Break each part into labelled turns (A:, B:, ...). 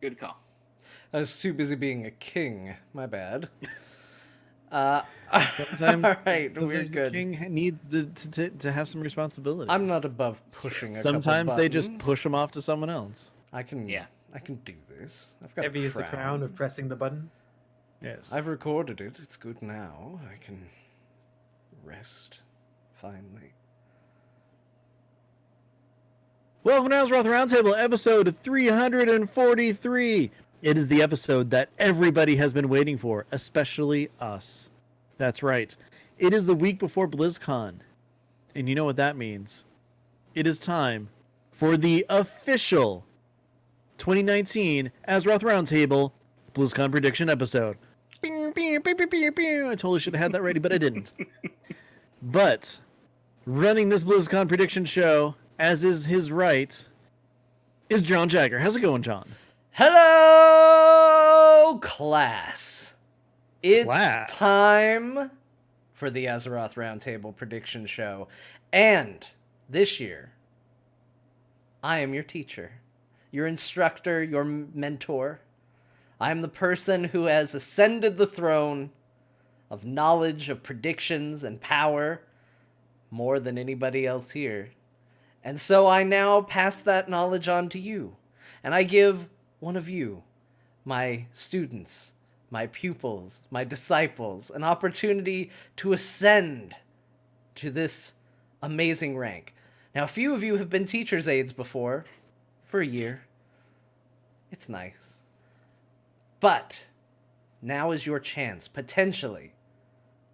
A: Good call.
B: I was too busy being a king. My bad.
C: Sometimes,
B: All right, we're
C: sometimes the
B: good.
C: king needs to have some responsibilities.
B: I'm not above pushing a couple
C: Sometimes they just
B: buttons.
C: push them off to someone else.
B: I can
A: Yeah.
B: do this. I've got
D: Heavy
B: a
D: is the crown of pressing the button.
C: Yes.
B: I've recorded it. It's good now. I can rest finally.
C: Welcome to Azeroth Roundtable, episode 343. It is the episode that everybody has been waiting for, especially us. That's right. It is the week before Blizzcon. And you know what that means. It is time for the official 2019 Azeroth Roundtable BlizzCon prediction episode. I totally should have had that ready, but I didn't. But running this BlizzCon prediction show, as is his right, is John Jagger. How's it going, John?
B: Hello, class. It's
C: Class.
B: time for the Azeroth Roundtable prediction show. And this year, I am your teacher, your instructor, your mentor. I am the person who has ascended the throne of knowledge, of predictions, and power more than anybody else here. And so I now pass that knowledge on to you. And I give one of you, my students, my pupils, my disciples, an opportunity to ascend to this amazing rank. Now, a few of you have been teacher's aides before, for a year. It's nice. But now is your chance, potentially,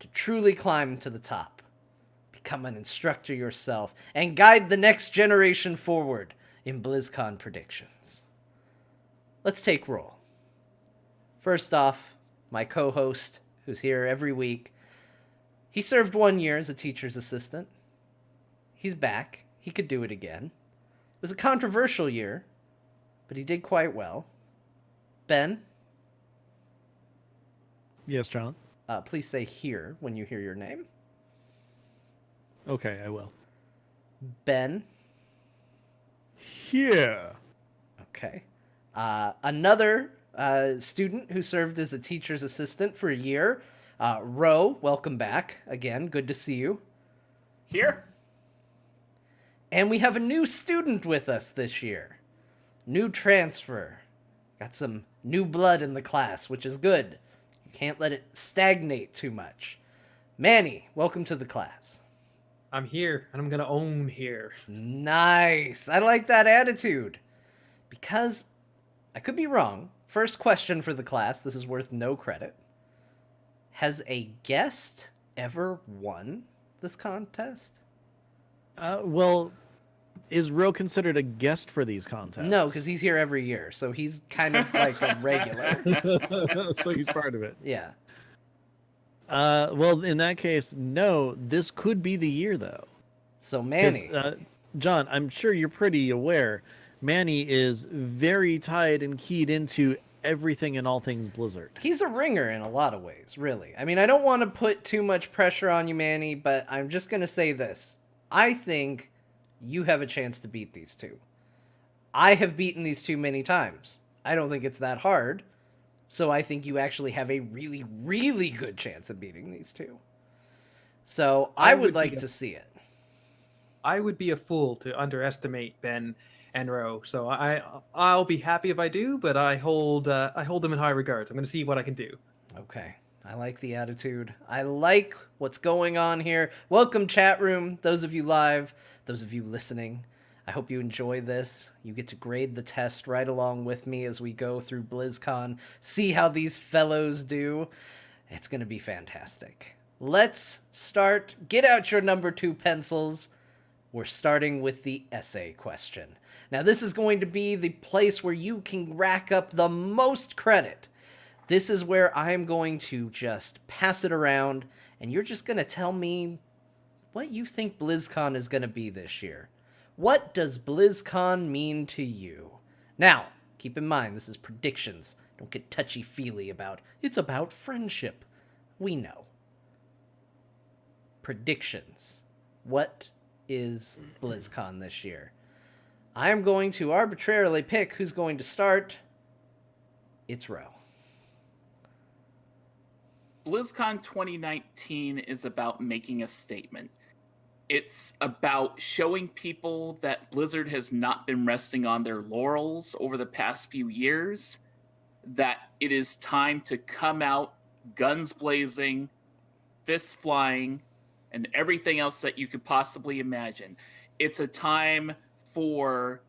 B: to truly climb to the top. Become an instructor yourself, and guide the next generation forward in BlizzCon predictions. Let's take roll. First off, my co-host, who's here every week, he served 1 year as a teacher's assistant. He's back. He could do it again. It was a controversial year, but he did quite well. Ben,
C: Yes, John.
B: please say here when you hear your name.
C: Okay, I will.
B: Ben.
C: Yeah.
B: Okay. Another student who served as a teacher's assistant for a year. Rho, welcome back again. Good to see you.
A: Here?
B: And we have a new student with us this year. New transfer. Got some new blood in the class, which is good. You can't let it stagnate too much. Manny, welcome to the class.
D: I'm here, and I'm gonna own here.
B: Nice. I like that attitude. Because I could be wrong. First question for the class. This is worth no credit. Has a guest ever won this contest?
C: Well, is Ro considered a guest for these contests?
B: No, because he's here every year. So he's kind of like a regular.
C: So he's part of it.
B: Yeah.
C: Well, in that case, no. This could be the year, though.
B: So
C: 'Cause,
B: Manny.
C: John, I'm sure you're pretty aware. Manny is very tied and keyed into everything and all things Blizzard.
B: He's a ringer in a lot of ways, really. I mean, I don't want to put too much pressure on you, Manny, but I'm just going to say this. I think you have a chance to beat these two. I have beaten these two many times. I don't think it's that hard. So I think you actually have a really, really good chance of beating these two. So I would like to see it.
D: I would be a fool to underestimate Ben and Ro, so I'll be happy if I do, but I hold them in high regards. I'm gonna see what I can do.
B: Okay. I like the attitude. I like what's going on here. Welcome, chat room. Those of you live, those of you listening. I hope you enjoy this. You get to grade the test right along with me as we go through BlizzCon, see how these fellows do. It's going to be fantastic. Let's start. Get out your number 2 pencils. We're starting with the essay question. Now, this is going to be the place where you can rack up the most credit. This is where I'm going to just pass it around, and you're just going to tell me what you think BlizzCon is going to be this year. What does BlizzCon mean to you? Now, keep in mind, this is predictions. Don't get touchy-feely about it's about friendship. We know. Predictions. What is BlizzCon this year? I am going to arbitrarily pick who's going to start. It's Rho.
A: BlizzCon 2019 is about making a statement. It's about showing people that Blizzard has not been resting on their laurels over the past few years, that it is time to come out guns blazing, fists flying, and everything else that you could possibly imagine. It's a time for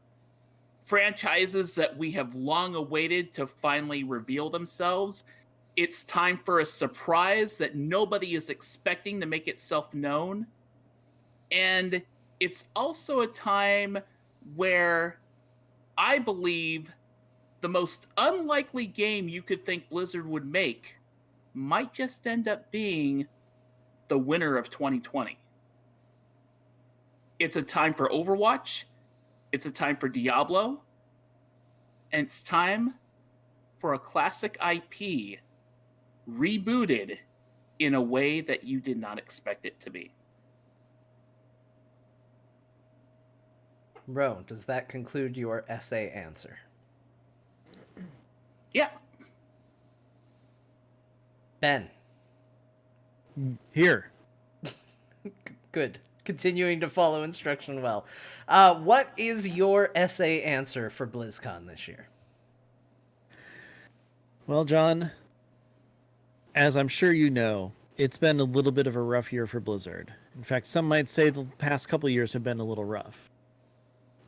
A: franchises that we have long awaited to finally reveal themselves. It's time for a surprise that nobody is expecting to make itself known. And it's also a time where I believe the most unlikely game you could think Blizzard would make might just end up being the winner of 2020. It's a time for Overwatch, it's a time for Diablo, and it's time for a classic IP rebooted in a way that you did not expect it to be.
B: Rho, does that conclude your essay answer?
A: Yeah.
B: Ben.
C: Here.
B: Good. Continuing to follow instruction well. What is your essay answer for BlizzCon this year?
C: Well, John, as I'm sure you know, it's been a little bit of a rough year for Blizzard. In fact, some might say the past couple years have been a little rough.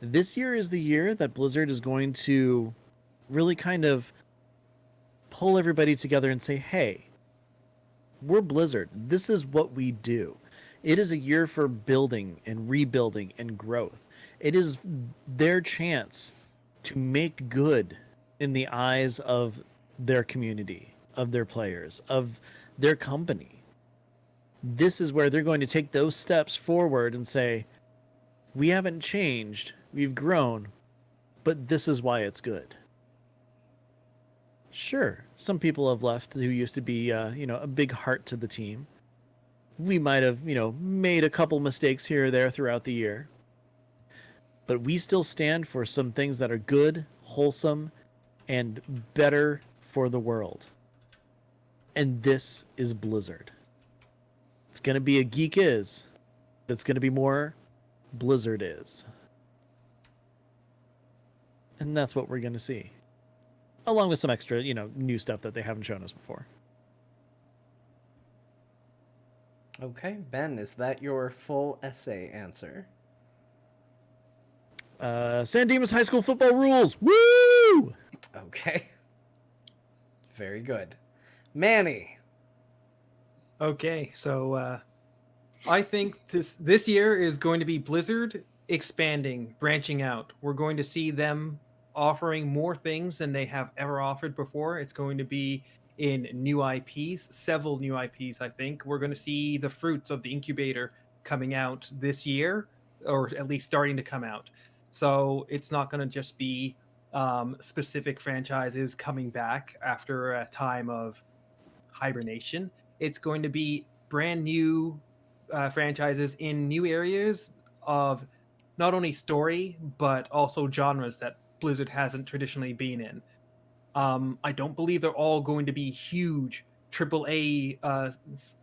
C: This year is the year that Blizzard is going to really kind of pull everybody together and say, hey, we're Blizzard. This is what we do. It is a year for building and rebuilding and growth. It is their chance to make good in the eyes of their community, of their players, of their company. This is where they're going to take those steps forward and say, we haven't changed, we've grown, but this is why it's good. Sure, some people have left who used to be, a big heart to the team. We might have, made a couple mistakes here or there throughout the year. But we still stand for some things that are good, wholesome, and better for the world. And this is Blizzard. It's going to be a Geek Is. It's going to be more Blizzard Is. And that's what we're going to see. Along with some extra, new stuff that they haven't shown us before.
B: Okay, Ben, is that your full essay answer?
C: San Dimas High School football rules. Woo!
B: Okay. Very good. Manny.
D: Okay, so I think this year is going to be Blizzard expanding, branching out. We're going to see them offering more things than they have ever offered before. It's going to be in new IPs, several new IPs, I think. We're going to see the fruits of the incubator coming out this year, or at least starting to come out. So it's not going to just be specific franchises coming back after a time of hibernation. It's going to be brand new franchises in new areas of not only story, but also genres that Blizzard hasn't traditionally been in. I don't believe they're all going to be huge AAA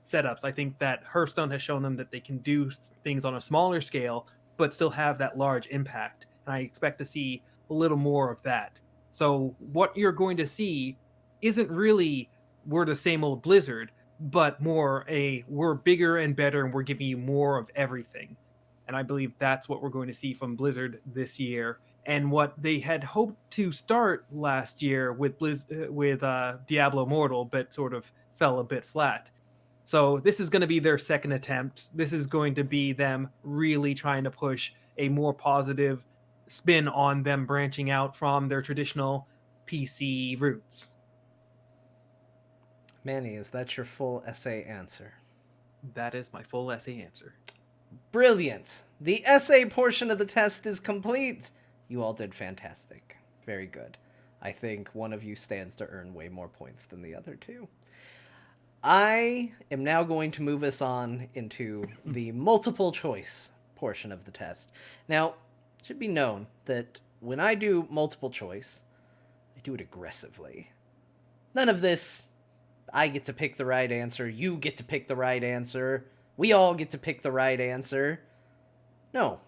D: setups. I think that Hearthstone has shown them that they can do things on a smaller scale, but still have that large impact. And I expect to see a little more of that. So what you're going to see isn't really we're the same old Blizzard, but more we're bigger and better and we're giving you more of everything. And I believe that's what we're going to see from Blizzard this year. And what they had hoped to start last year with Diablo Immortal, but sort of fell a bit flat. So this is going to be their second attempt. This is going to be them really trying to push a more positive spin on them branching out from their traditional PC roots.
B: Manny, is that your full essay answer?
D: That is my full essay answer.
B: Brilliant. The essay portion of the test is complete. You all did fantastic. Very good. I think one of you stands to earn way more points than the other two. I am now going to move us on into the multiple choice portion of the test. Now, it should be known that when I do multiple choice, I do it aggressively. None of this, I get to pick the right answer, you get to pick the right answer, we all get to pick the right answer. No.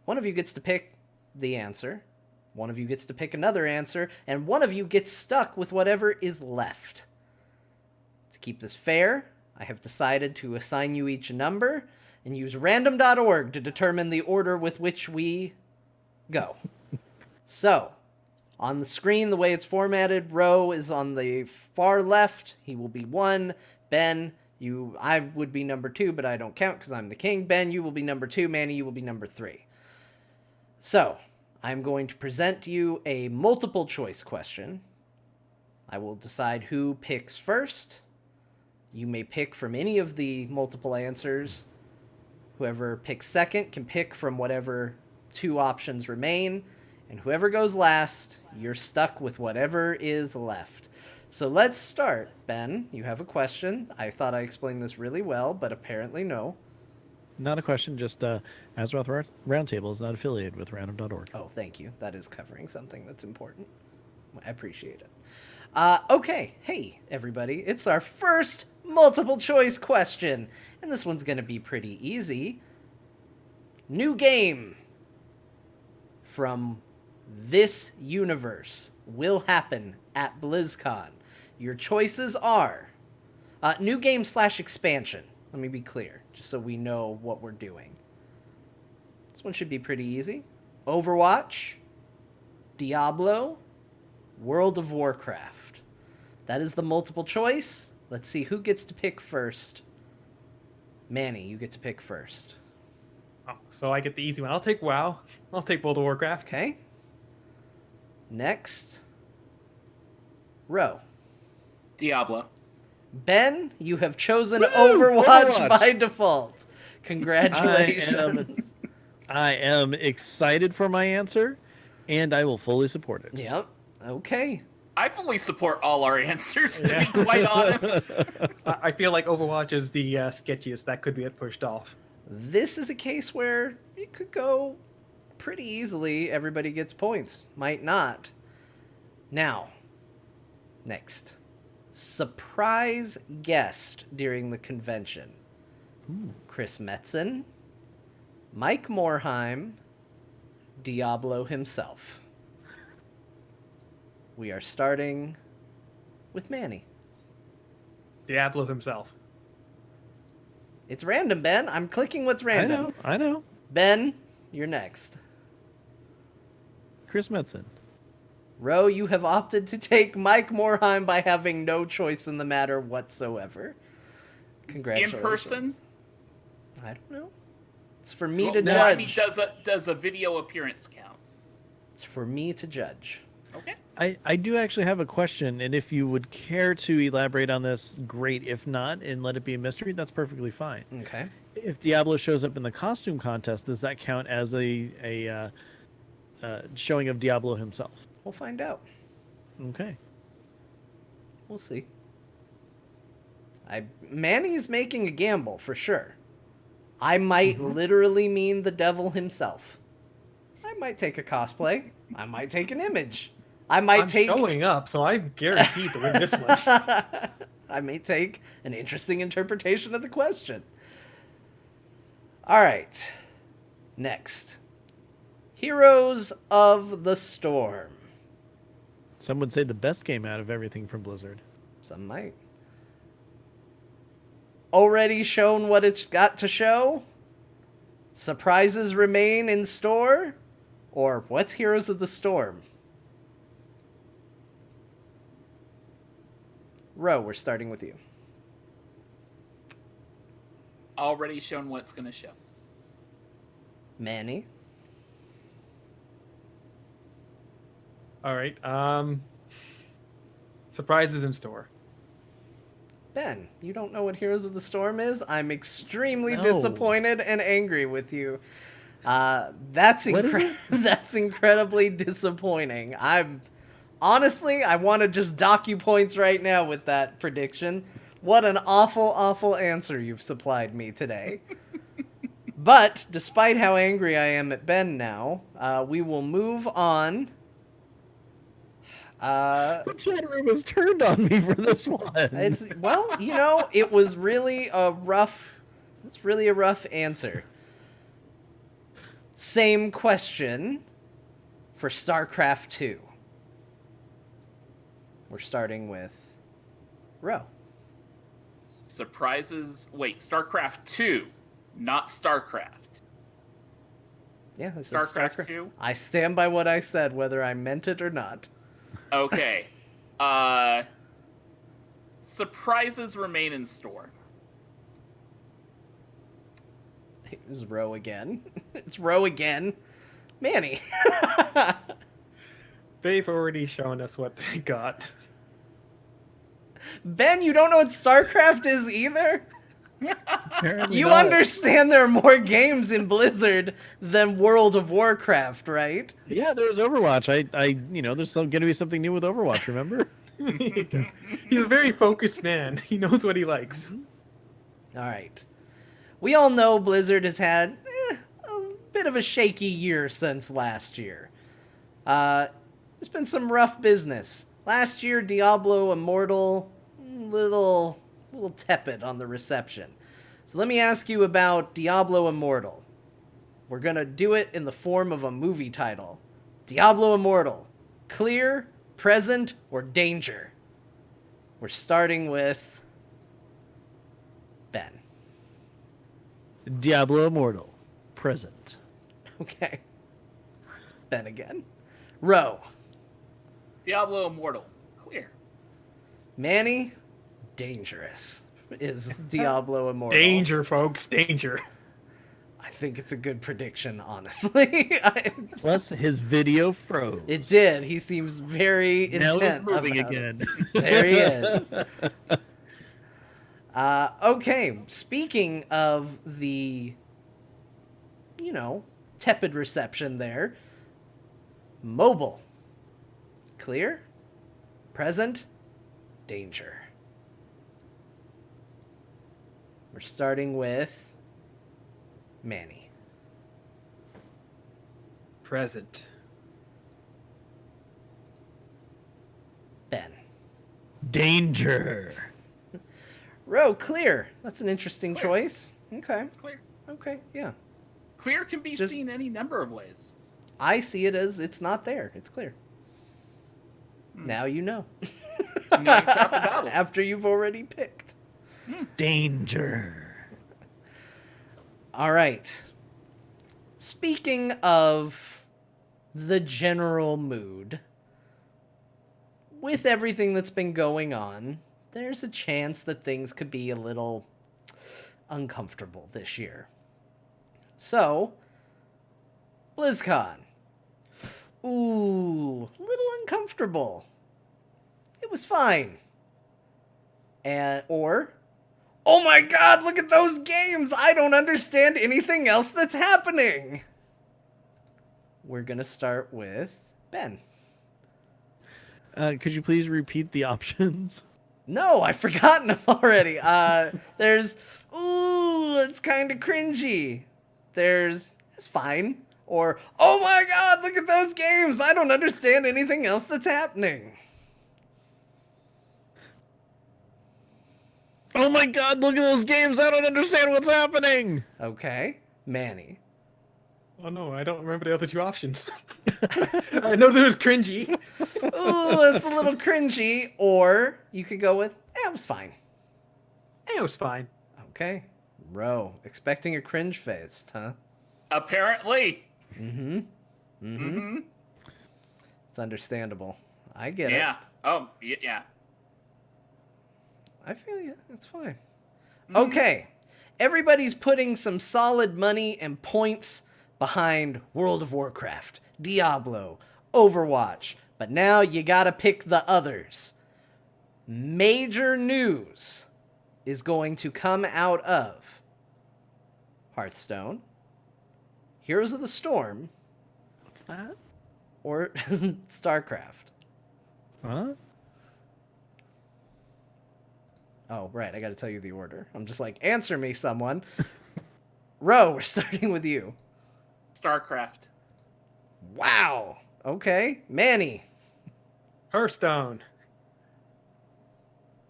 B: One of you gets to pick the answer, one of you gets to pick another answer, and one of you gets stuck with whatever is left. To keep this fair, I have decided to assign you each a number and use random.org to determine the order with which we go. So, on the screen, the way it's formatted, Rho is on the far left. He will be 1. Ben, I would be number 2, but I don't count because I'm the king. Ben, you will be number 2. Manny, you will be number 3. So, I'm going to present you a multiple choice question. I will decide who picks first. You may pick from any of the multiple answers. Whoever picks second can pick from whatever 2 options remain. And whoever goes last, you're stuck with whatever is left. So let's start. Ben, you have a question. I thought I explained this really well, but apparently no.
C: Not a question, just Azeroth Roundtable is not affiliated with random.org.
B: Oh, thank you. That is covering something that's important. I appreciate it. Okay. Hey, everybody. It's our first multiple choice question. And this one's going to be pretty easy. New game from this universe will happen at BlizzCon. Your choices are new game / expansion. Let me be clear, just so we know what we're doing. This one should be pretty easy. Overwatch, Diablo, World of Warcraft. That is the multiple choice. Let's see who gets to pick first. Manny, you get to pick first.
D: Oh, so I get the easy one. I'll take WoW. I'll take World of Warcraft.
B: Okay. Next, Rho.
A: Diablo.
B: Ben, you have chosen
C: Woo!
B: Overwatch
C: Overwatch!
B: by default. Congratulations.
C: I am excited for my answer, and I will fully support it.
B: Yep. Okay.
A: I fully support all our answers, to be quite honest.
D: I feel like Overwatch is the sketchiest. That could get pushed off.
B: This is a case where it could go pretty easily. Everybody gets points. Might not. Now, next. Surprise guest during the convention. Chris Metzen, Mike Morheim, Diablo himself. We are starting with Manny.
D: Diablo himself.
B: It's random, Ben. I'm clicking what's random.
C: I know.
B: Ben, you're next.
C: Chris Metzen.
B: Rho, you have opted to take Mike Morheim by having no choice in the matter whatsoever. Congratulations.
A: In person?
B: I don't know. It's for me
A: Well,
B: to
A: no,
B: judge.
A: I mean, does a video appearance count?
B: It's for me to judge.
A: Okay.
C: I do actually have a question, and if you would care to elaborate on this, great. If not, and let it be a mystery, that's perfectly fine.
B: Okay.
C: If Diablo shows up in the costume contest, does that count as a showing of Diablo himself?
B: We'll find out.
C: Okay.
B: We'll see. Manny's making a gamble for sure. I might literally mean the devil himself. I might take a cosplay. I might take an image.
D: I'm showing up, so I'm guaranteed to win this one.
B: I may take an interesting interpretation of the question. All right. Next. Heroes of the Storm.
C: Some would say the best game out of everything from Blizzard.
B: Some might. Already shown what it's got to show? Surprises remain in store? Or what's Heroes of the Storm? Rho, we're starting with you.
A: Already shown what's going to show.
B: Manny.
D: All right. Surprises in store.
B: Ben, you don't know what Heroes of the Storm is? I'm extremely
C: No.
B: disappointed and angry with you. That's
C: What is it?
B: that's incredibly disappointing. Honestly, I want to just dock you points right now with that prediction. What an awful, awful answer you've supplied me today. But despite how angry I am at Ben now, we will move on.
C: The chat room has turned on me for this one.
B: It's well, you know, it was really a rough. It's really a rough answer. Same question for StarCraft 2. We're starting with Rho.
A: Surprises. Wait, StarCraft 2, not StarCraft.
B: Yeah, I said
A: StarCraft 2?
B: I stand by what I said, whether I meant it or not.
A: Okay. Surprises remain in store.
B: It was Rho again. It's Rho again. Manny.
D: They've already shown us what they got.
B: Ben, you don't know what StarCraft is either?
C: Apparently
B: You
C: not.
B: understand there are more games in Blizzard than World of Warcraft, right?
C: Yeah, there's Overwatch. There's going to be something new with Overwatch. Remember?
D: He's a very focused man. He knows what he likes.
B: All right. We all know Blizzard has had a bit of a shaky year since last year. There's been some rough business. Last year, Diablo Immortal, little tepid on the reception. So let me ask you about Diablo Immortal. We're gonna do it in the form of a movie title. Diablo Immortal, clear, present, or danger? We're starting with Ben.
C: Diablo Immortal, present.
B: Okay. It's Ben again. Rho.
A: Diablo Immortal, clear.
B: Manny. Dangerous is Diablo Immortal.
D: Danger, folks, danger.
B: I think it's a good prediction, honestly.
C: Plus, his video froze.
B: It did. He seems very intent.
C: Now he's moving
B: about it.
C: again.
B: There he is. Okay, speaking of the, tepid reception there, mobile. Clear, present, danger. We're starting with Manny.
D: Present.
B: Ben.
C: Danger.
B: Rho, clear. That's an interesting
A: Clear.
B: choice. Okay.
A: Clear.
B: Okay, yeah.
A: Clear can be
B: Just-
A: seen any number of ways.
B: I see it as it's not there. It's clear. Now you know.
A: Knowing half the battle.
B: After you've already picked.
C: Danger.
B: All right. Speaking of the general mood, with everything that's been going on, there's a chance that things could be a little uncomfortable this year. So, BlizzCon. Ooh, a little uncomfortable. It was fine. Or, oh my god, look at those games! I don't understand anything else that's happening! We're gonna start with Ben.
C: Could you please repeat the options?
B: No, I've forgotten them already. There's, ooh, it's kind of cringy. There's, it's fine. Or, oh my god, look at those games! I don't understand anything else that's happening.
C: Oh my god, look at those games! I don't understand what's happening!
B: Okay, Manny.
D: Oh no, I don't remember the other two options. I know there was cringy.
B: Ooh, it's a little cringy. Or you could go with, it was fine.
D: It was fine.
B: Okay. Rho, expecting a cringe face, huh?
A: Apparently.
B: Mm-hmm.
A: Mm-hmm.
B: It's understandable. I get
A: Yeah.
B: it.
A: Oh, yeah.
B: I feel you. It's fine.
A: Mhm.
B: Okay. Everybody's putting some solid money and points behind World of Warcraft, Diablo, Overwatch, but now you gotta pick the others. Major news is going to come out of Hearthstone, Heroes of the Storm,
C: What's that?
B: or StarCraft.
C: Huh?
B: Oh, right. I gotta tell you the order. I'm just like, answer me, someone. Rho, we're starting with you.
A: StarCraft.
B: Wow. Okay. Manny.
D: Hearthstone.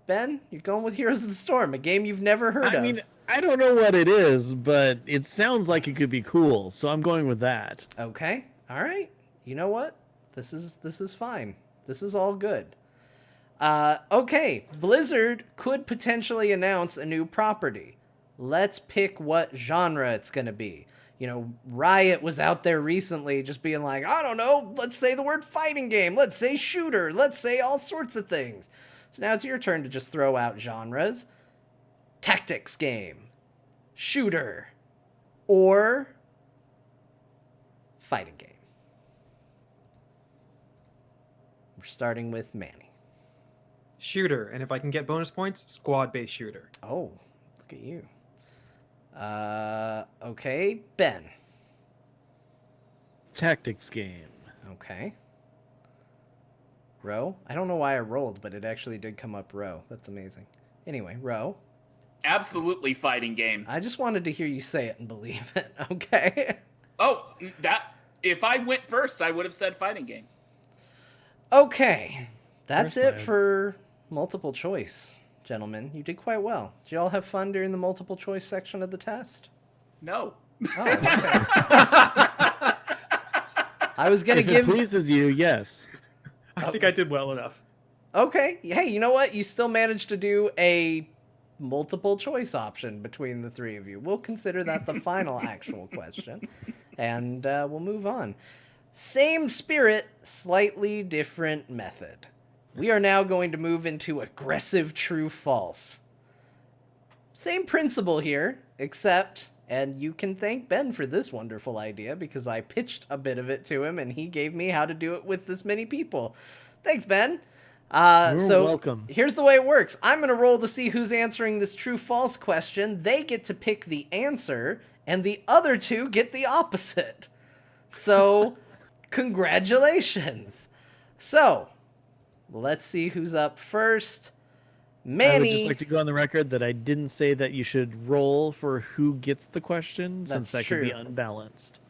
B: Ben, you're going with Heroes of the Storm, a game you've never heard
C: I
B: of.
C: mean, I don't know what it is, but it sounds like it could be cool, so I'm going with that.
B: Okay. All right. You know what? This is fine. This is all good. Okay. Blizzard could potentially announce a new property. Let's pick what genre it's going to be. You know, Riot was out there recently just being like, I don't know, let's say the word fighting game, let's say shooter, let's say all sorts of things. So now it's your turn to just throw out genres. Tactics game, shooter, or fighting game. We're starting with Manny.
D: Shooter. And if I can get bonus points, squad-based shooter.
B: Oh, look at you. Okay, Ben.
C: Tactics game.
B: Okay. Rho? I don't know why I rolled, but it actually did come up Rho. That's amazing. Anyway, Rho.
A: Absolutely fighting game.
B: I just wanted to hear you say it and believe it. Okay.
A: Oh, that if I went first, I would have said fighting game.
B: Okay. That's
C: First
B: it
C: lad.
B: for multiple choice, gentlemen. You did quite well. Did you all have fun during the multiple choice section of the test?
A: No.
B: Oh, okay. I was going
C: If
B: to
C: it
B: give...
C: pleases you, yes.
D: I think I did well enough.
B: Okay. Hey, you know what? You still managed to do a multiple choice option between the three of you. We'll consider that the final actual question. And we'll move on. Same spirit, slightly different method. We are now going to move into aggressive true-false. Same principle here, except, and you can thank Ben for this wonderful idea because I pitched a bit of it to him and he gave me how to do it with this many people. Thanks, Ben.
C: You're welcome.
B: Here's the way it works. I'm going to roll to see who's answering this true-false question. They get to pick the answer, and the other two get the opposite. So, congratulations. So, let's see who's up first. Manny.
C: I would just like to go on the record that I didn't say that you should roll for who gets the question, since
B: That's
C: that could be
B: true.
C: unbalanced.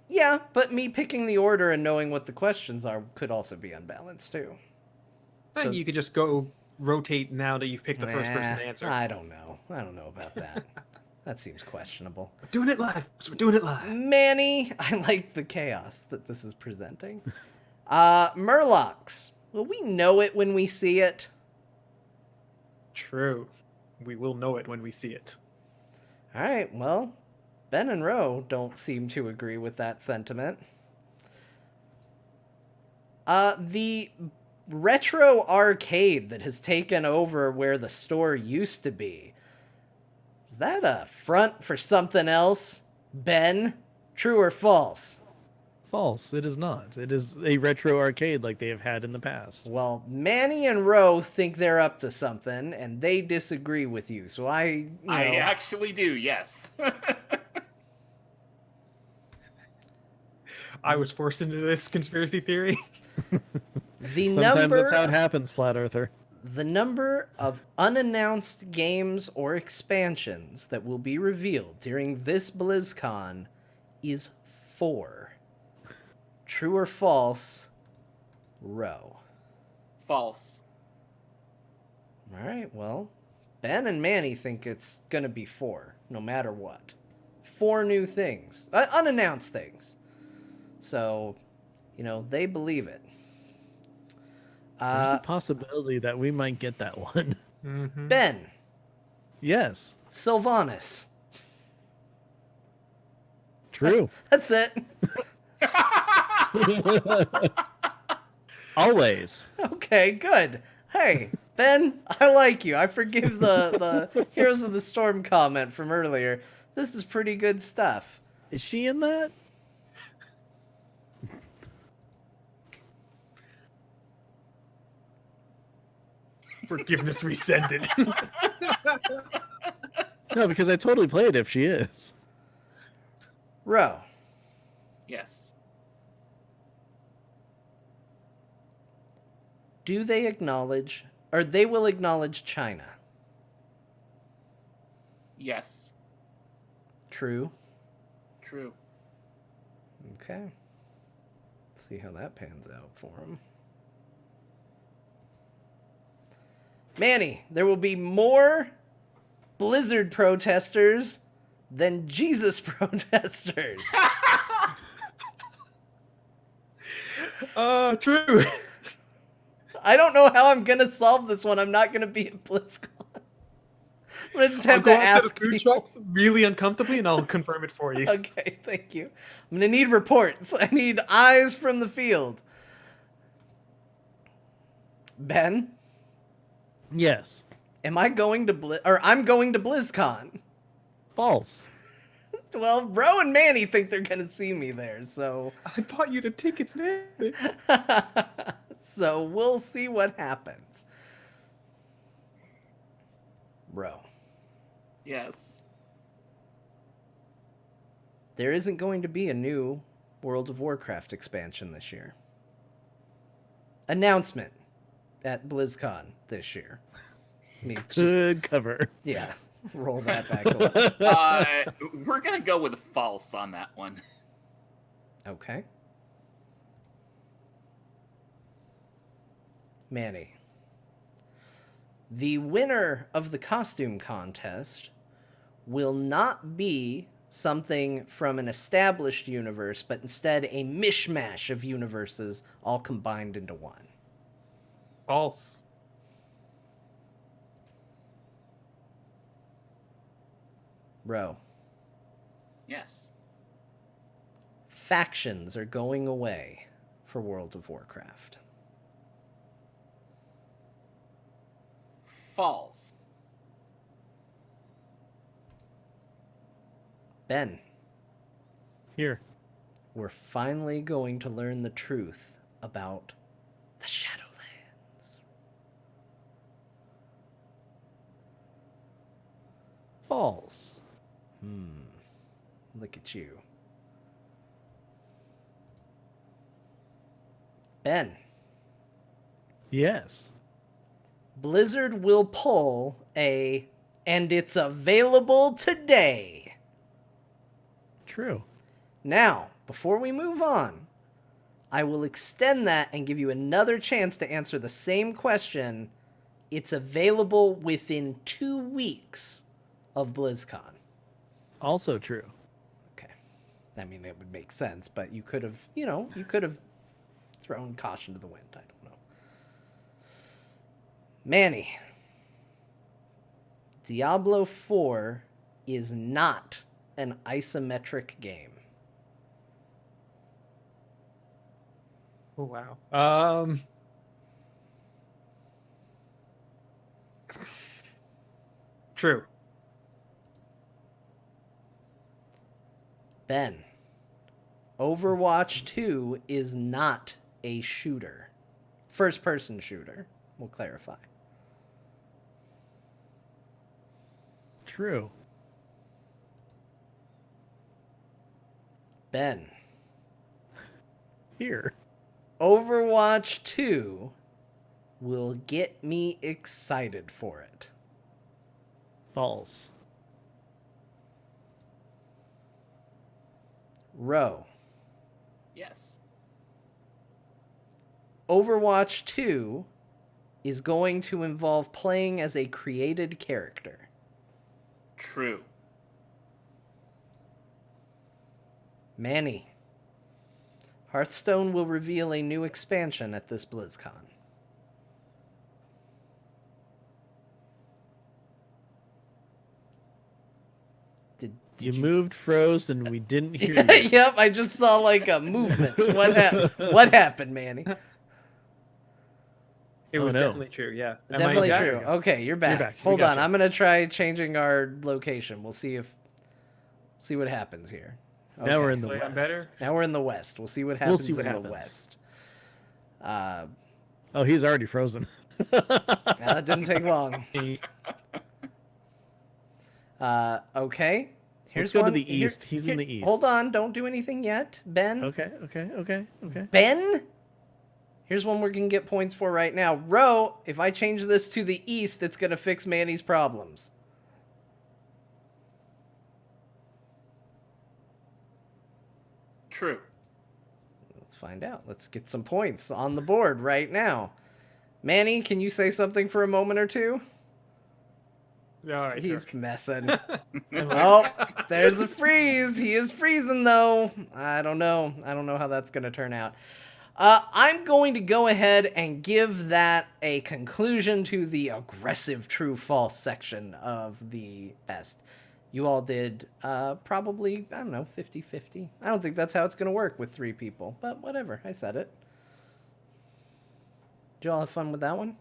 B: Yeah, but me picking the order and knowing what the questions are could also be unbalanced too.
D: And
B: So-
D: you could just go rotate now that you've picked the first person to
B: Nah,
D: answer.
B: I don't know. I don't know about that. That seems questionable.
D: We're doing it live. We're doing it live.
B: Manny, I like the chaos that this is presenting. Murlocs. Will we know it when we see it?
D: True. We will know it when we see it.
B: All right, well, Ben and Rho don't seem to agree with that sentiment. The retro arcade that has taken over where the store used to be. Is that a front for something else? Ben, true or false?
C: False. It is not. It is a retro arcade like they have had in the past.
B: Well, Manny and Rho think they're up to something, and they disagree with you. So I
A: actually do, yes.
D: I was forced into this conspiracy theory.
B: the
C: Sometimes
B: number
C: that's how it happens, Flat Earther.
B: the number of unannounced games or expansions that will be revealed during this BlizzCon is 4. True or false? Rho.
A: False.
B: All right, well, Ben and Manny think it's going to be 4, no matter what. 4 new things. Unannounced things. So, they believe it.
C: There's a possibility that we might get that one.
D: Mm-hmm.
B: Ben.
C: Yes.
B: Sylvanas.
C: True.
B: That's it.
C: Always.
B: Okay, good. Hey, Ben, I like you. I forgive the Heroes of the Storm comment from earlier. This is pretty good stuff.
C: Is she in that?
D: Forgiveness rescinded.
C: No, because I totally play it if she is.
B: Rho.
A: Yes.
B: Do they acknowledge, or they will acknowledge China?
A: Yes.
B: True.
A: True.
B: Okay. Let's see how that pans out for them. Manny, there will be more Blizzard protesters than Jesus protesters.
D: True.
B: I don't know how I'm gonna solve this one. I'm not gonna be at BlizzCon. I'm gonna just have
D: I'll go
B: to
D: out to the
B: ask
D: food
B: people.
D: trucks really uncomfortably, and I'll confirm it for you.
B: Okay, thank you. I'm gonna need reports. I need eyes from the field. Ben,
C: Yes.
B: am I going to I'm going to BlizzCon.
C: False.
B: Well, Rho and Manny think they're gonna see me there, so
D: I bought you the tickets now.
B: so we'll see what happens. Rho,
A: Yes.
B: there isn't going to be a new World of Warcraft expansion this year. Announcement at BlizzCon this year. I mean, just,
C: Good cover.
B: yeah, roll that back a little.
A: We're gonna go with false on that one.
B: Okay. Manny. The winner of the costume contest will not be something from an established universe, but instead a mishmash of universes all combined into one.
D: False.
B: Rho.
A: Yes.
B: Factions are going away for World of Warcraft.
A: False.
B: Ben.
C: Here.
B: We're finally going to learn the truth about the Shadowlands.
C: False.
B: Look at you. Ben,
C: Yes.
B: Blizzard will pull a, and it's available today.
C: True.
B: Now, before we move on, I will extend that and give you another chance to answer the same question. It's available within 2 weeks of BlizzCon.
C: Also true.
B: Okay. I mean, it would make sense, but you could have, you could have thrown caution to the wind. I don't know. Manny. Diablo 4 is not an isometric game.
D: Oh wow. True.
B: Ben. Overwatch 2 is not a shooter. First-person shooter. We'll clarify.
C: True.
B: Ben.
C: Here.
B: Overwatch 2 will get me excited for it.
C: False.
B: Rho.
A: Yes.
B: Overwatch 2 is going to involve playing as a created character.
A: True.
B: Manny. Hearthstone will reveal a new expansion at this BlizzCon. Did
C: You moved, froze, and we didn't hear you.
B: Yep, I just saw like a movement. What happened, Manny?
D: It
C: Oh,
D: was
C: no.
D: definitely true. Yeah. Am I
B: Definitely
D: back?
B: true. Okay, you're back.
C: back. We
B: Hold
C: got
B: on,
C: you.
B: I'm gonna try changing our location. We'll see what happens here. Okay.
C: Now we're in the
D: Hopefully
C: west.
D: I'm better.
B: Now we're in the west. We'll see what happens
C: see what
B: in the
C: happens.
B: west.
C: Oh, he's already frozen.
B: That didn't take long. Okay.
C: Let's go to the east. He's in the east.
B: Hold on, don't do anything yet, Ben.
C: Okay.
B: Ben? Here's one we can get points for right now. Rho, if I change this to the east, it's going to fix Manny's problems.
A: True.
B: Let's find out. Let's get some points on the board right now. Manny, can you say something for a moment or two?
D: All right,
B: He's
D: sure.
B: messing. Oh, there's a freeze. He is freezing, though. I don't know. I don't know how that's going to turn out. I'm going to go ahead and give that a conclusion to the aggressive true-false section of the test. You all did probably, I don't know, 50-50. I don't think that's how it's going to work with 3 people, but whatever. I said it. Did you all have fun with that one?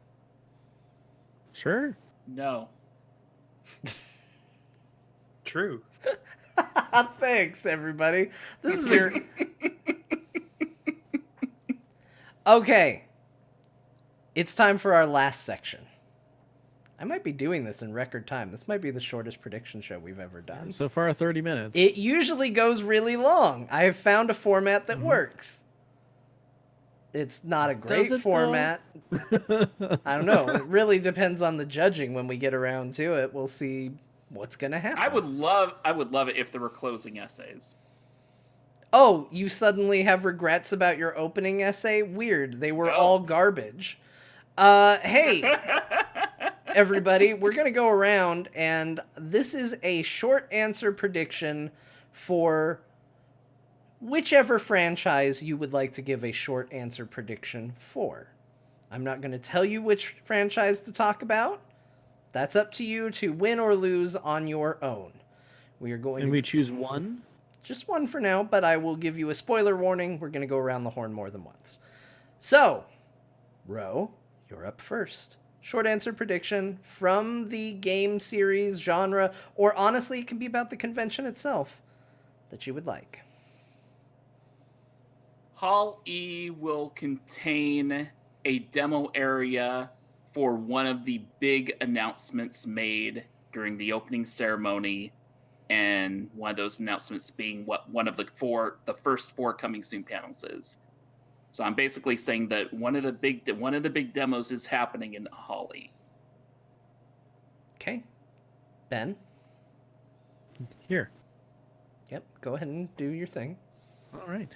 C: Sure.
A: No.
D: True.
B: Thanks, everybody. This is your... Okay. It's time for our last section. I might be doing this in record time. This might be the shortest prediction show we've ever done.
C: So far, 30 minutes.
B: It usually goes really long. I have found a format that works. It's not a great
C: Does it,
B: format. I don't know. It really depends on the judging when we get around to it. We'll see what's going to happen.
A: I would love it if there were closing essays.
B: Oh, you suddenly have regrets about your opening essay? Weird. They were
A: No.
B: all garbage. Hey, everybody, we're going to go around, and this is a short answer prediction for whichever franchise you would like to give a short answer prediction for. I'm not going to tell you which franchise to talk about. That's up to you to win or lose on your own. We are going
C: And
B: to
C: we choose one?
B: just one for now, but I will give you a spoiler warning. We're going to go around the horn more than once. So, Ro, you're up first. Short answer prediction from the game series, genre, or honestly, it can be about the convention itself that you would like.
A: Hall E will contain a demo area for one of the big announcements made during the opening ceremony, and one of those announcements being what one of the first 4 coming soon panels is. So I'm basically saying that one of the big demos is happening in Hall E.
B: Okay. Ben?
C: Here.
B: Yep, go ahead and do your thing.
C: All right.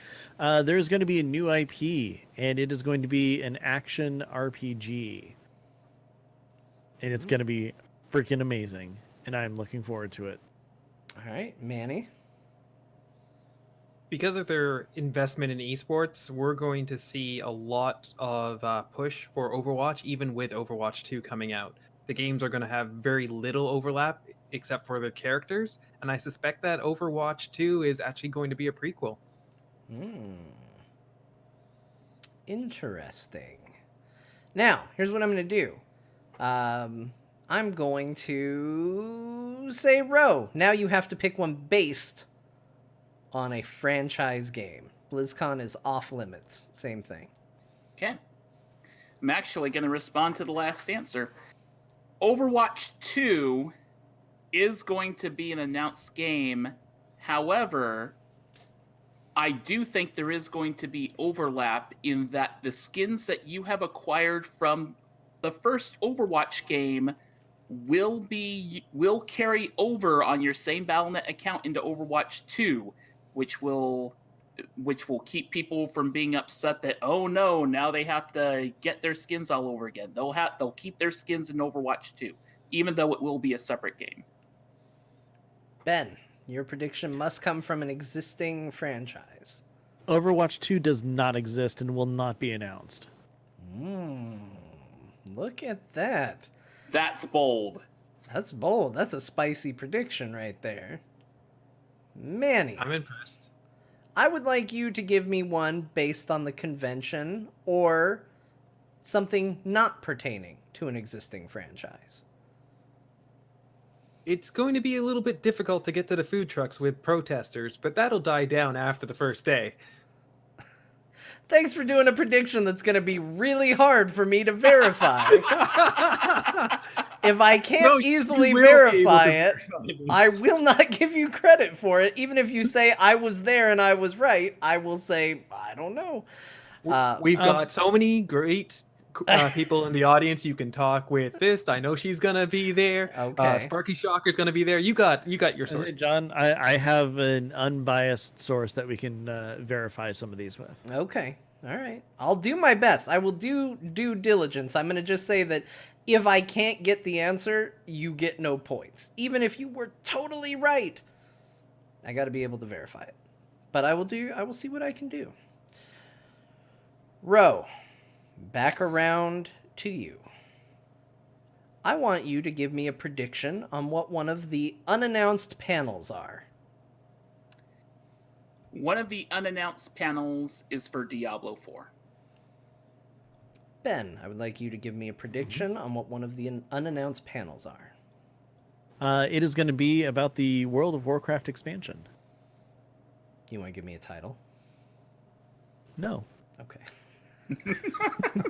C: There's going to be a new IP, and it is going to be an action RPG. And it's going to be freaking amazing, and I'm looking forward to it.
B: All right, Manny.
D: Because of their investment in esports, we're going to see a lot of push for Overwatch, even with Overwatch 2 coming out. The games are going to have very little overlap, except for the characters, and I suspect that Overwatch 2 is actually going to be a prequel.
B: Interesting. Now, here's what I'm going to do. I'm going to say Ro. Now you have to pick one based on a franchise game. BlizzCon is off limits. Same thing.
A: Okay. I'm actually going to respond to the last answer. Overwatch 2 is going to be an announced game. However, I do think there is going to be overlap in that the skins that you have acquired from the first Overwatch game will carry over on your same Battle.net account into Overwatch 2, which will keep people from being upset that, oh no, now they have to get their skins all over again. They'll keep their skins in Overwatch 2, even though it will be a separate game.
B: Ben, your prediction must come from an existing franchise.
C: Overwatch 2 does not exist and will not be announced.
B: Look at that.
A: That's bold.
B: That's bold. That's a spicy prediction right there. Manny.
D: I'm impressed.
B: I would like you to give me one based on the convention or something not pertaining to an existing franchise.
D: It's going to be a little bit difficult to get to the food trucks with protesters, but that'll die down after the first day.
B: Thanks for doing a prediction that's going to be really hard for me to verify. If I can't easily verify it, I will not give you credit for it. Even if you say I was there and I was right, I will say, I don't know.
D: We've got so many great people in the audience you can talk with. I know she's gonna be there.
B: Okay.
D: Sparky Shocker's gonna be there. You got your source.
C: John, I have an unbiased source that we can verify some of these with.
B: Okay. All right. I'll do my best. I will do due diligence. I'm going to just say that if I can't get the answer, you get no points. Even if you were totally right. I got to be able to verify it. But I will see what I can do. Ro, back around to you. I want you to give me a prediction on what one of the unannounced panels are.
A: One of the unannounced panels is for Diablo 4.
B: Ben, I would like you to give me a prediction on what one of the unannounced panels are.
C: It is going to be about the World of Warcraft expansion.
B: You want to give me a title?
C: No.
B: Okay.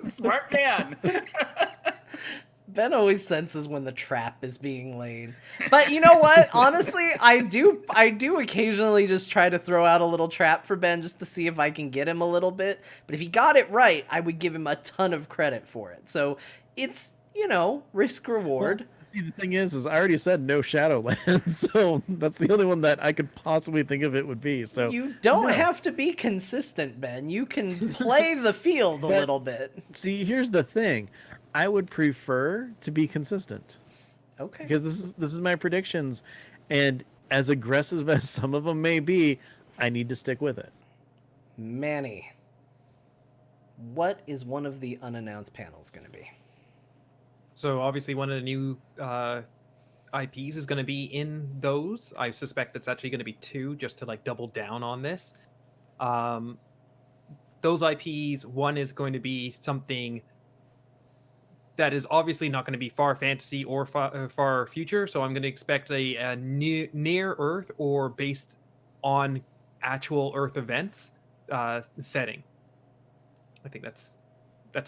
A: Smart man.
B: Ben always senses when the trap is being laid. But you know what? Honestly, I do occasionally just try to throw out a little trap for Ben just to see if I can get him a little bit. But if he got it right, I would give him a ton of credit for it. So it's, risk reward.
C: Well, see, the thing is I already said no Shadowlands, so that's the only one that I could possibly think of it would be. So
B: You don't have to be consistent, Ben. You can play the field a little bit.
C: See, here's the thing. I would prefer to be consistent.
B: Okay.
C: Because this is my predictions, and as aggressive as some of them may be, I need to stick with it.
B: Manny, what is one of the unannounced panels going to be?
D: So obviously one of the new IPs is going to be in those. I suspect it's actually going to be 2, just to like double down on this. Those IPs, one is going to be something that is obviously not going to be far fantasy or far future. So I'm going to expect a near Earth or based on actual Earth events setting. I think that's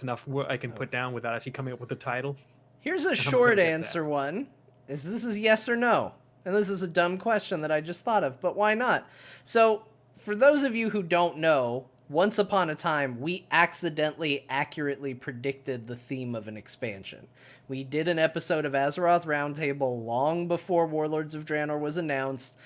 D: enough what I can put down without actually coming up with the title.
B: Here's a short answer one. This is yes or no. And this is a dumb question that I just thought of, but why not? So, for those of you who don't know, once upon a time, we accidentally accurately predicted the theme of an expansion. We did an episode of Azeroth Roundtable long before Warlords of Draenor was announced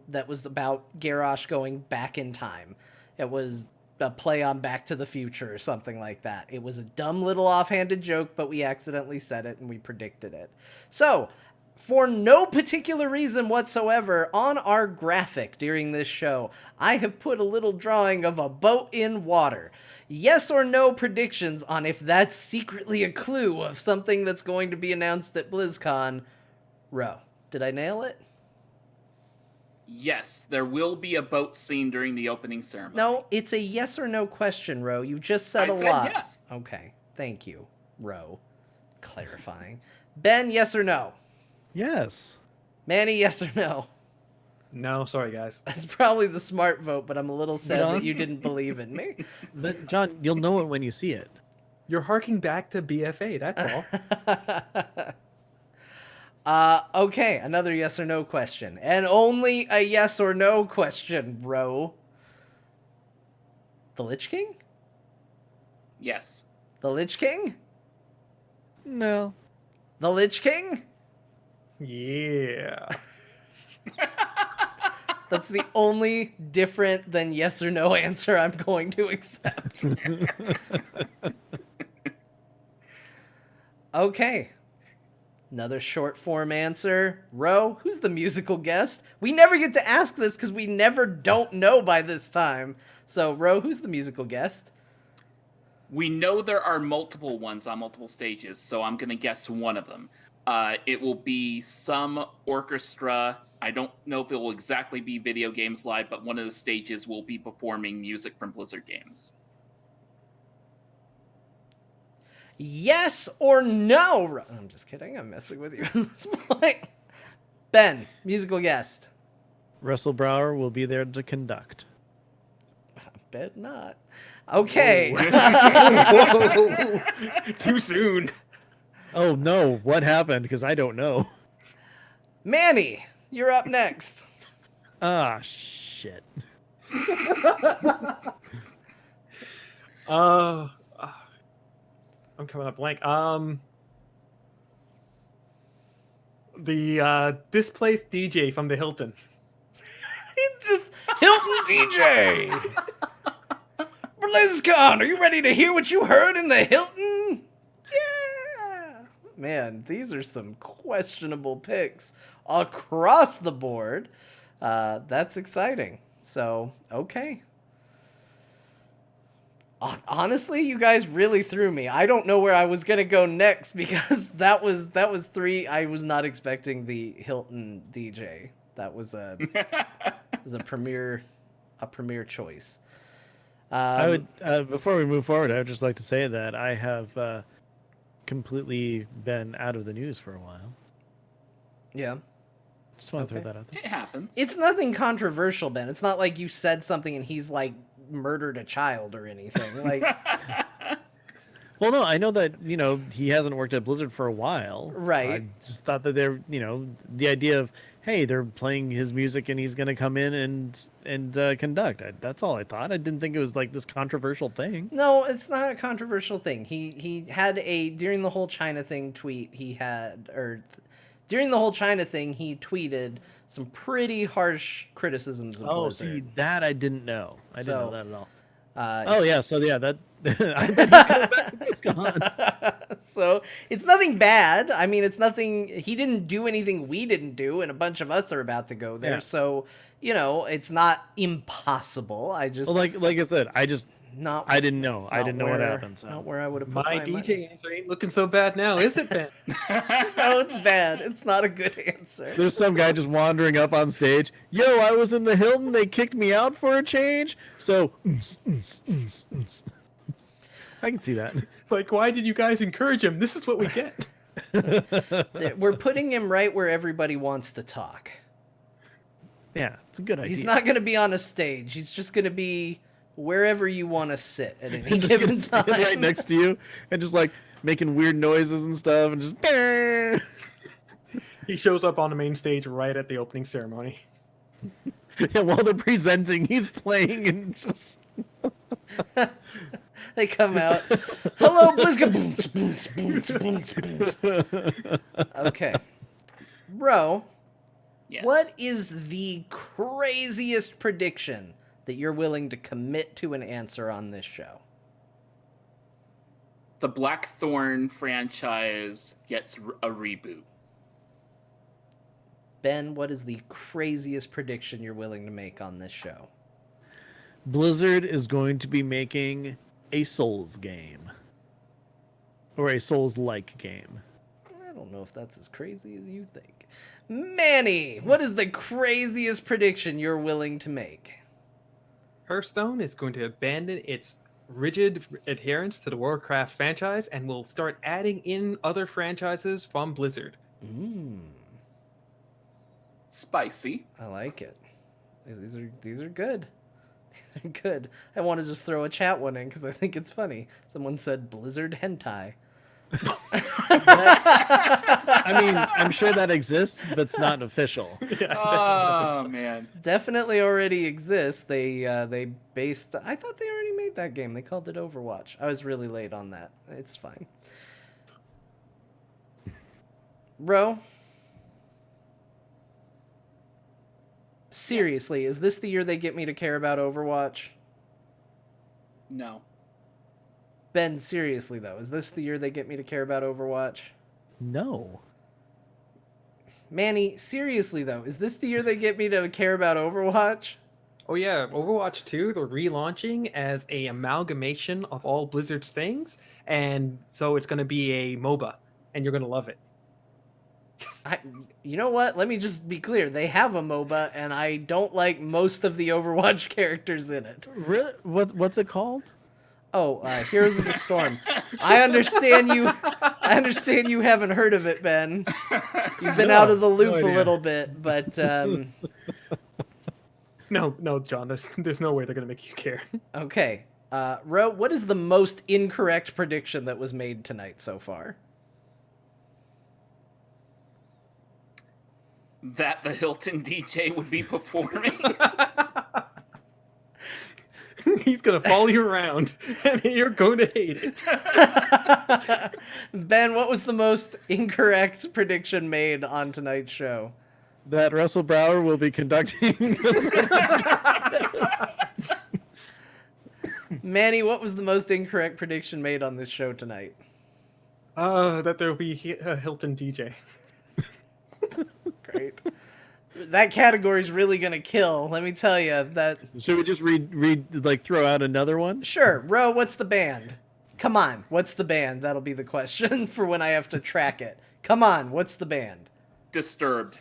B: that was about Garrosh going back in time. It was a play on Back to the Future or something like that. It was a dumb little offhanded joke, but we accidentally said it and we predicted it. So, for no particular reason whatsoever, on our graphic during this show, I have put a little drawing of a boat in water. Yes or no predictions on if that's secretly a clue of something that's going to be announced at BlizzCon. Ro, did I nail it?
A: Yes, there will be a boat scene during the opening ceremony.
B: No, it's a yes or no question, Ro. You just said
A: I
B: a
A: said
B: lot.
A: yes.
B: Okay, thank you, Ro. Clarifying. Ben, yes or no?
C: Yes.
B: Manny, yes or no?
D: No, sorry guys.
B: That's probably the smart vote, but I'm a little sad that you didn't believe in me.
C: But John, you'll know it when you see it.
D: You're harking back to BFA, that's all.
B: Okay, another yes or no question. And only a yes or no question, bro. The Lich King?
A: Yes.
B: The Lich King?
C: No.
B: The Lich King?
D: Yeah.
B: That's the only different than yes or no answer I'm going to accept. Okay. Another short form answer. Ro, who's the musical guest? We never get to ask this because we never don't know by this time. So, Ro, who's the musical guest?
A: We know there are multiple ones on multiple stages, so I'm going to guess one of them. It will be some orchestra. I don't know if it will exactly be Video Games Live, but one of the stages will be performing music from Blizzard games.
B: Yes or no? I'm just kidding. I'm messing with you at this point. Ben, musical guest.
C: Russell Brower will be there to conduct.
B: I bet not. Okay.
D: Too soon.
C: Oh no, what happened? Because I don't know.
B: Manny, you're up next.
C: Ah, shit.
D: I'm coming up blank. The displaced DJ from the Hilton.
B: It's just Hilton DJ. BlizzCon, are you ready to hear what you heard in the Hilton? Yeah! Man, these are some questionable picks across the board. That's exciting. So, okay. Honestly, you guys really threw me. I don't know where I was gonna go next because that was 3. I was not expecting the Hilton DJ. That was a premier choice.
C: I would before we move forward, I would just like to say that I have completely been out of the news for a while.
B: Yeah.
C: Just want to throw that out there.
A: It happens.
B: It's nothing controversial, Ben. It's not like you said something and he's like murdered a child or anything. Like,
C: Well, no, I know that, he hasn't worked at Blizzard for a while.
B: Right.
C: I just thought that they're, the idea of, hey, they're playing his music and he's going to come in and conduct. That's all I thought. I didn't think it was like this controversial thing.
B: no, it's not a controversial thing. He had during the whole China thing tweet, during the whole China thing, he tweeted some pretty harsh criticisms of Blizzard.
C: See, that I didn't know. I didn't know that at all. That I bet he's coming back to BlizzCon.
B: So it's nothing bad. I mean, it's nothing. He didn't do anything we didn't do, and a bunch of us are about to go there.
C: Yeah.
B: So it's not impossible. I just
C: Well, like I said, I didn't know. I
B: not
C: didn't know what
B: where-
C: happened. So.
B: Not where I would have put
D: My
B: my money.
D: DJ answer ain't looking so bad now, is it, Ben?
B: No, it's bad. It's not a good answer.
C: There's some guy just wandering up on stage. Yo, I was in the Hilton. They kicked me out for a change. So, I can see that.
D: It's like, why did you guys encourage him? This is what we get.
B: We're putting him right where everybody wants to talk.
C: Yeah, it's a good idea.
B: He's not going to be on a stage. He's just going to be wherever you want to sit at any
C: Just
B: given
C: gonna stand
B: time.
C: right next to you and just like making weird noises and stuff and just.
D: He shows up on the main stage right at the opening ceremony.
C: Yeah, while they're presenting, he's playing and just.
B: They come out. Hello, Blizzcon. Booms, booms, booms, booms, booms. Okay. Bro,
A: Yes.
B: what is the craziest prediction that you're willing to commit to an answer on this show?
A: The Blackthorn franchise gets a reboot.
B: Ben, what is the craziest prediction you're willing to make on this show?
C: Blizzard is going to be making a Souls game. Or a Souls-like game.
B: I don't know if that's as crazy as you think. Manny, what is the craziest prediction you're willing to make?
D: Hearthstone is going to abandon its rigid adherence to the Warcraft franchise and will start adding in other franchises from Blizzard.
A: Spicy.
B: I like it. These are good. These are good. I want to just throw a chat one in because I think it's funny. Someone said Blizzard hentai.
C: I mean, I'm sure that exists, but it's not official.
A: Oh man.
B: Definitely already exists. They based. I thought they already made that game. They called it Overwatch. I was really late on that. It's fine. Bro. Seriously, is this the year they get me to care about Overwatch?
A: No.
B: Ben, seriously though, is this the year they get me to care about Overwatch?
C: No.
B: Manny, seriously though, is this the year they get me to care about Overwatch?
D: Oh yeah, Overwatch 2, they're relaunching as a amalgamation of all Blizzard's things, and so it's going to be a MOBA, and you're going to love it.
B: You know what? Let me just be clear. They have a MOBA, and I don't like most of the Overwatch characters in it.
C: Really? What's it called?
B: Oh, Heroes of the Storm. I understand you haven't heard of it, Ben. You've been out of the loop a little bit, but
D: No, John, there's no way they're going to make you care.
B: okay. Ro, what is the most incorrect prediction that was made tonight so far?
A: That the Hilton DJ would be performing.
D: He's going to follow you around, and you're going to hate it.
B: Ben, what was the most incorrect prediction made on tonight's show?
C: That Russell Brower will be conducting.
B: Manny, what was the most incorrect prediction made on this show tonight?
D: That there will be a Hilton DJ.
B: Great. That category's really gonna kill. Let me tell you that.
C: Should we just throw out another one?
B: Sure, Ro, what's the band? Come on, what's the band? That'll be the question for when I have to track it. Come on, what's the band?
A: Disturbed.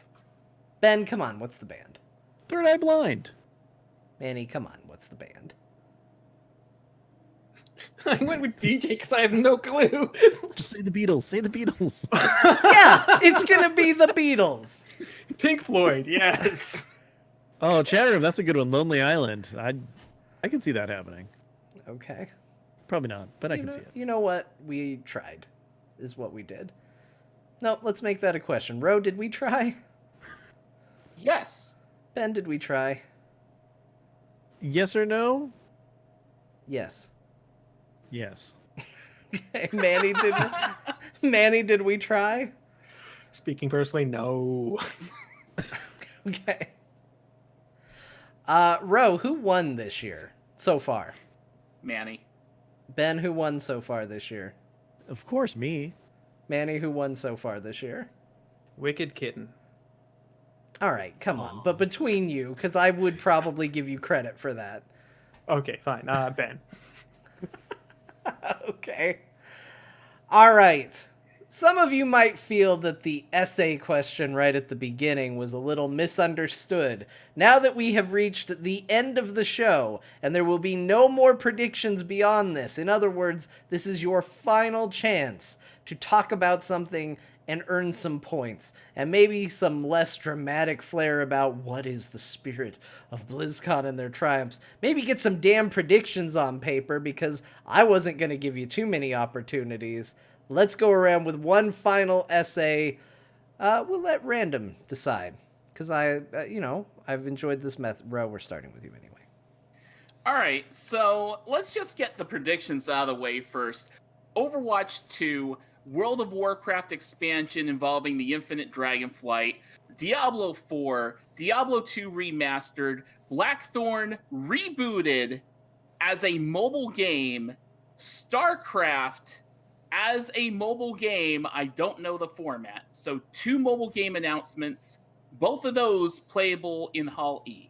B: Ben, come on, what's the band?
C: Third Eye Blind.
B: Manny, come on, what's the band?
D: I went with DJ because I have no clue.
C: Just say the Beatles. Say the Beatles.
B: Yeah, it's gonna be the Beatles.
D: Pink Floyd, yes.
C: Oh, chat room. That's a good one. Lonely Island. I can see that happening.
B: Okay.
C: Probably not, but I can see it.
B: You know what? We tried, is what we did. No, let's make that a question. Ro, did we try?
A: Yes.
B: Ben, did we try?
C: Yes or no?
B: Yes.
C: Yes.
B: Okay, Manny, did we try?
D: Speaking personally, no.
B: Okay. Ro, who won this year so far?
A: Manny.
B: Ben, who won so far this year?
C: Of course, me.
B: Manny, who won so far this year?
D: Wicked Kitten.
B: All right, come on. But between you, because I would probably give you credit for that.
D: Okay, fine. Ben.
B: Okay. All right. Some of you might feel that the essay question right at the beginning was a little misunderstood. Now that we have reached the end of the show, and there will be no more predictions beyond this, in other words, this is your final chance to talk about something and earn some points, and maybe some less dramatic flair about what is the spirit of BlizzCon and their triumphs. Maybe get some damn predictions on paper, because I wasn't going to give you too many opportunities. Let's go around with one final essay. We'll let random decide, because I've enjoyed this method. Ro, we're starting with you anyway.
A: All right, so let's just get the predictions out of the way first. Overwatch 2, World of Warcraft expansion involving the Infinite Dragonflight, Diablo 4, Diablo 2 remastered, Blackthorn rebooted as a mobile game, StarCraft as a mobile game. I don't know the format. So 2 mobile game announcements, both of those playable in Hall E.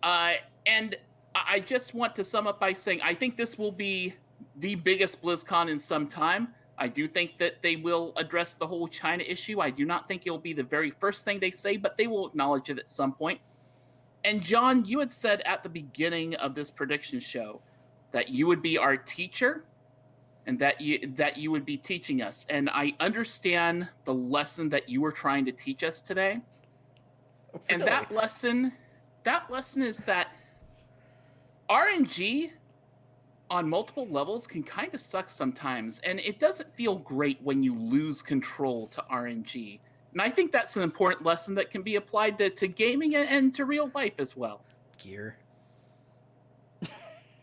A: And I just want to sum up by saying I think this will be the biggest BlizzCon in some time. I do think that they will address the whole China issue. I do not think it'll be the very first thing they say, but they will acknowledge it at some point. And John, you had said at the beginning of this prediction show that you would be our teacher and that you would be teaching us. And I understand the lesson that you were trying to teach us today.
B: Really?
A: And that lesson is that RNG on multiple levels can kind of suck sometimes, and it doesn't feel great when you lose control to RNG. And I think that's an important lesson that can be applied to gaming and to real life as well.
B: Gear.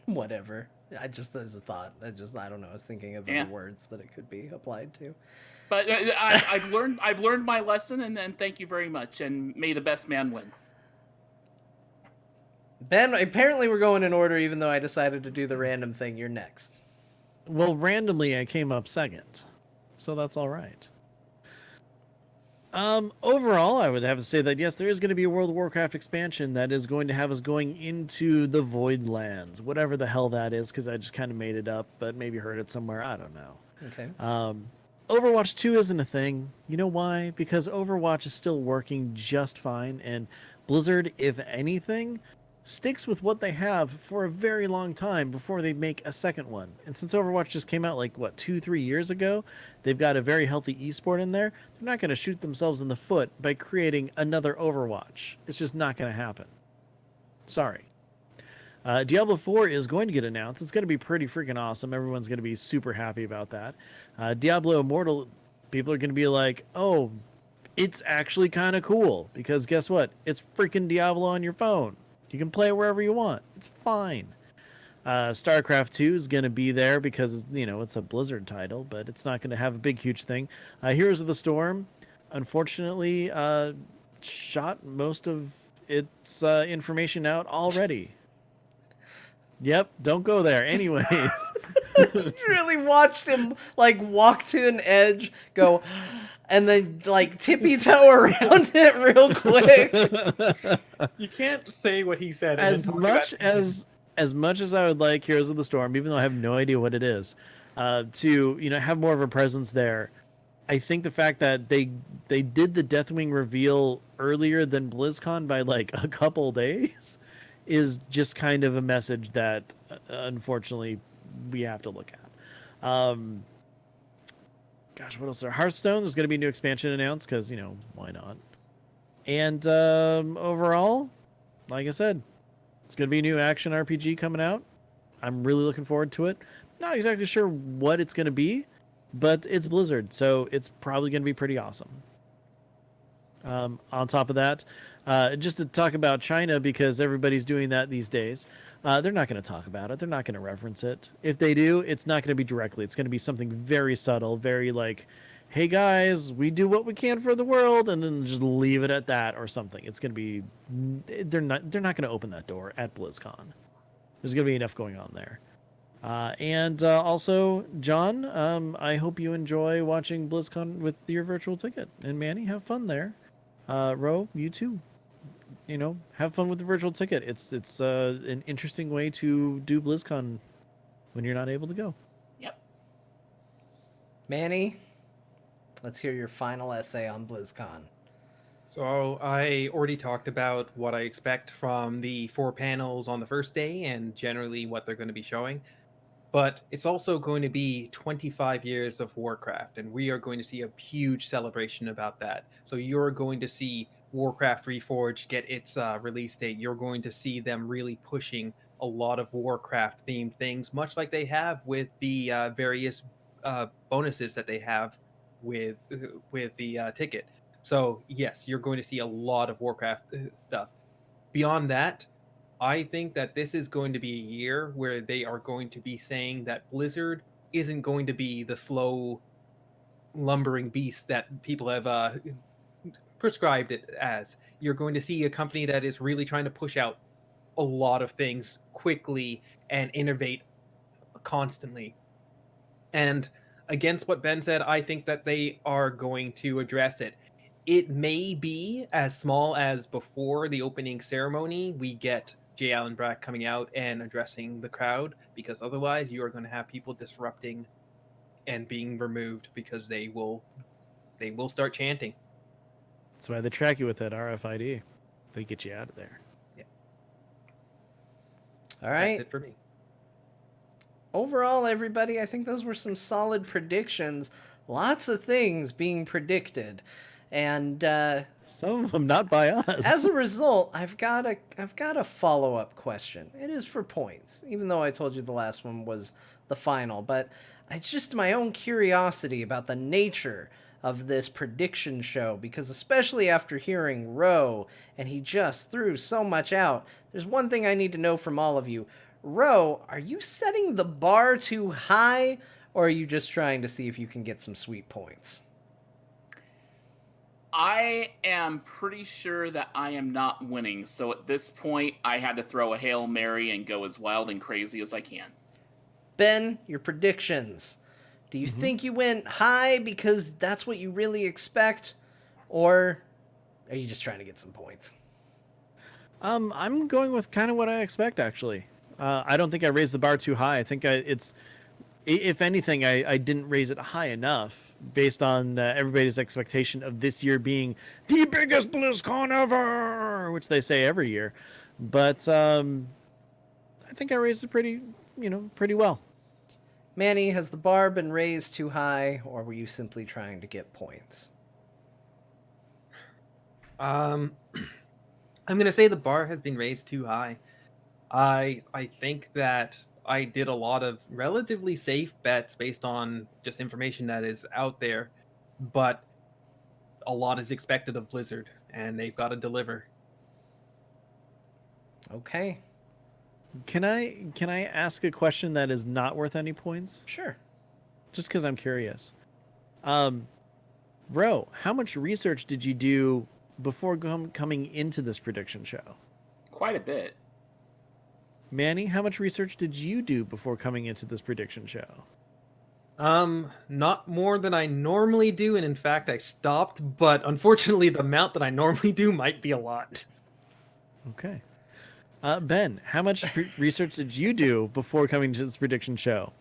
B: Whatever. I just, as a thought, I don't know. I was thinking of other words that it could be applied to.
A: But I've learned my lesson, and then thank you very much, and may the best man win.
B: Ben, apparently we're going in order, even though I decided to do the random thing. You're next.
C: Well, randomly I came up second, so that's all right. Overall, I would have to say that yes, there is going to be a World of Warcraft expansion that is going to have us going into the Void Lands, whatever the hell that is, because I just kind of made it up, but maybe heard it somewhere. I don't know.
B: Okay.
C: Overwatch 2 isn't a thing. You know why? Because Overwatch is still working just fine, and Blizzard, if anything, sticks with what they have for a very long time before they make a second one. And since Overwatch just came out 2-3 years ago, they've got a very healthy esport in there. They're not going to shoot themselves in the foot by creating another Overwatch. It's just not going to happen. Sorry. Diablo 4 is going to get announced. It's going to be pretty freaking awesome. Everyone's going to be super happy about that. Diablo Immortal, people are going to be like, oh, it's actually kind of cool. Because guess what? It's freaking Diablo on your phone. You can play it wherever you want. It's fine. StarCraft 2 is going to be there because, it's a Blizzard title, but it's not going to have a big, huge thing. Heroes of the Storm, unfortunately, shot most of its information out already. Yep, don't go there. Anyways.
B: You really watched him like walk to an edge, go, and then like tippy toe around it real quick.
D: You can't say what he said and
C: as
D: then talk
C: much
D: about
C: as much as I would like Heroes of the Storm, even though I have no idea what it is, to have more of a presence there, I think the fact that they did the Deathwing reveal earlier than BlizzCon by like a couple days is just kind of a message that unfortunately we have to look at. Gosh, what else? Hearthstone, there's going to be a new expansion announced because why not? And overall, like I said, it's going to be a new action RPG coming out. I'm really looking forward to it. Not exactly sure what it's going to be, but it's Blizzard, so it's probably going to be pretty awesome. On top of that, just to talk about China, because everybody's doing that these days, they're not going to talk about it. They're not going to reference it. If they do, it's not going to be directly. It's going to be something very subtle, very like, hey guys, we do what we can for the world, and then just leave it at that or something. It's going to be, they're not going to open that door at BlizzCon. There's going to be enough going on there. And also, John, I hope you enjoy watching BlizzCon with your virtual ticket. And Manny, have fun there. Ro, you too. Have fun with the virtual ticket. It's an interesting way to do BlizzCon when you're not able to go.
A: Yep.
B: Manny, let's hear your final essay on BlizzCon.
D: So I already talked about what I expect from the 4 panels on the first day and generally what they're going to be showing. But it's also going to be 25 years of Warcraft, and we are going to see a huge celebration about that. So you're going to see Warcraft Reforged get its release date. You're going to see them really pushing a lot of Warcraft-themed things, much like they have with the various bonuses that they have with the ticket. So yes, you're going to see a lot of Warcraft stuff. Beyond that, I think that this is going to be a year where they are going to be saying that Blizzard isn't going to be the slow, lumbering beast that people have prescribed it as. You're going to see a company that is really trying to push out a lot of things quickly and innovate constantly. And against what Ben said, I think that they are going to address it. It may be as small as before the opening ceremony, we get J. Allen Brack coming out and addressing the crowd, because otherwise you are going to have people disrupting and being removed because they will start chanting.
C: That's why they track you with that RFID. They get you out of there.
D: Yeah.
B: All right.
D: That's it for me.
B: Overall, everybody, I think those were some solid predictions. Lots of things being predicted. And
C: some of them not by us.
B: As a result, I've got a follow-up question. It is for points, even though I told you the last one was the final. But it's just my own curiosity about the nature of this prediction show, because especially after hearing Ro, and he just threw so much out, there's one thing I need to know from all of you. Ro, are you setting the bar too high, or are you just trying to see if you can get some sweet points?
A: I am pretty sure that I am not winning, so at this point, I had to throw a Hail Mary and go as wild and crazy as I can.
B: Ben, your predictions. Do you think you went high because that's what you really expect, or are you just trying to get some points?
C: I'm going with kind of what I expect, actually. I don't think I raised the bar too high. I think if anything, I didn't raise it high enough based on everybody's expectation of this year being the biggest BlizzCon ever, which they say every year. But I think I raised it pretty well.
B: Manny, has the bar been raised too high, or were you simply trying to get points?
D: I'm going to say the bar has been raised too high. I think that I did a lot of relatively safe bets based on just information that is out there, but a lot is expected of Blizzard, and they've got to deliver.
B: Okay.
C: Can I ask a question that is not worth any points?
B: Sure.
C: Just because I'm curious. Ro, how much research did you do before coming into this prediction show?
A: Quite a bit.
C: Manny, how much research did you do before coming into this prediction show?
D: Not more than I normally do, and in fact, I stopped. But unfortunately, the amount that I normally do might be a lot.
C: Okay. Ben, how much research did you do before coming to this prediction show?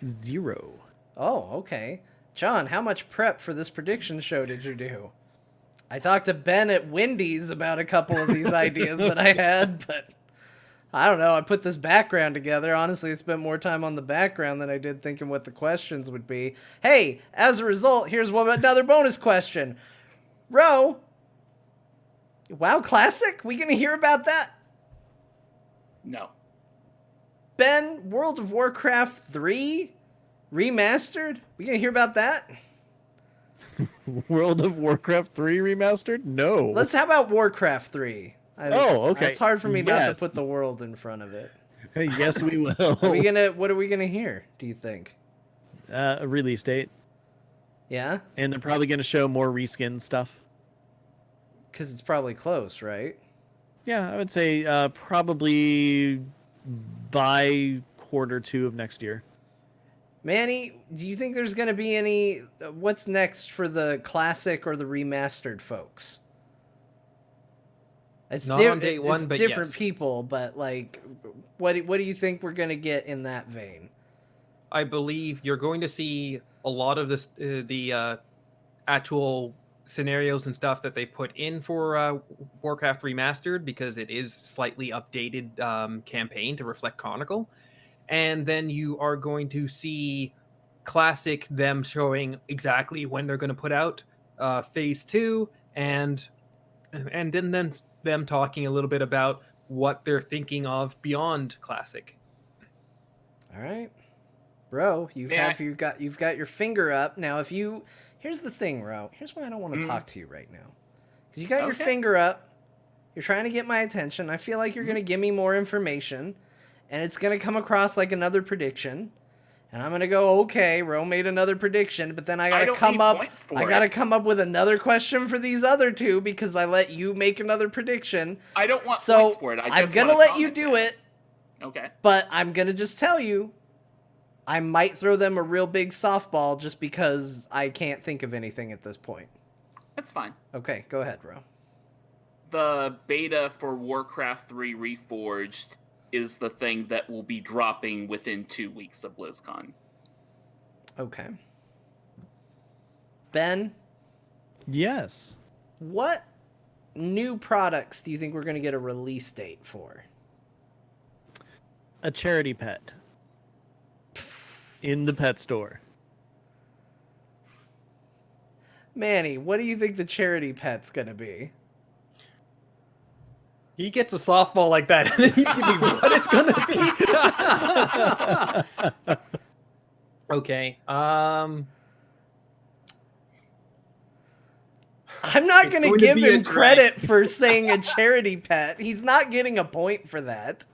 C: 0.
B: Oh, okay. John, how much prep for this prediction show did you do? I talked to Ben at Wendy's about a couple of these ideas that I had, but I don't know. I put this background together. Honestly, I spent more time on the background than I did thinking what the questions would be. Hey, as a result, here's another bonus question. Ro, WoW Classic? We gonna hear about that?
A: No.
B: Ben, World of Warcraft 3 remastered? We gonna hear about that?
C: World of Warcraft 3 remastered? No.
B: How about Warcraft 3?
C: Okay.
B: It's hard for me not to
C: Yes.
B: put the world in front of it.
C: Yes, we will.
B: What are we gonna hear, do you think?
C: A release date.
B: Yeah?
C: And they're probably going to show more reskin stuff.
B: Because it's probably close, right?
C: Yeah, I would say probably by Q2 of next year.
B: Manny, do you think there's gonna be any... What's next for the classic or the remastered folks? It's
D: Not on day one,
B: it's
D: but
B: different
D: yes.
B: people, but like, what do you think we're gonna get in that vein?
D: I believe you're going to see a lot of this, the actual scenarios and stuff that they put in for Warcraft Remastered, because it is slightly updated campaign to reflect Chronicle. And then you are going to see Classic, them showing exactly when they're going to put out Phase 2, and then them talking a little bit about what they're thinking of beyond Classic.
B: All right, bro, you've got your finger up now. Here's the thing, Ro. Here's why I don't want to talk to you right now, because you got your finger up. You're trying to get my attention. I feel like you're going to give me more information, and it's going to come across like another prediction. And I'm going to go, okay, Ro made another prediction, but then I got to come up with another question for these other two because I let you make another prediction.
A: I don't want points for it.
B: I'm going to let you do it.
A: Okay.
B: But I'm going to just tell you, I might throw them a real big softball just because I can't think of anything at this point.
A: That's fine.
B: Okay, go ahead, Ro.
A: The beta for Warcraft 3 Reforged is the thing that will be dropping within 2 weeks of BlizzCon.
B: Okay. Ben?
C: Yes.
B: What new products do you think we're going to get a release date for?
C: A charity pet. In the pet store.
B: Manny, what do you think the charity pet's going to be?
D: He gets a softball like that, and then you give me what it's gonna be. Okay.
B: I'm not going to give him credit for saying a charity pet. He's not getting a point for that.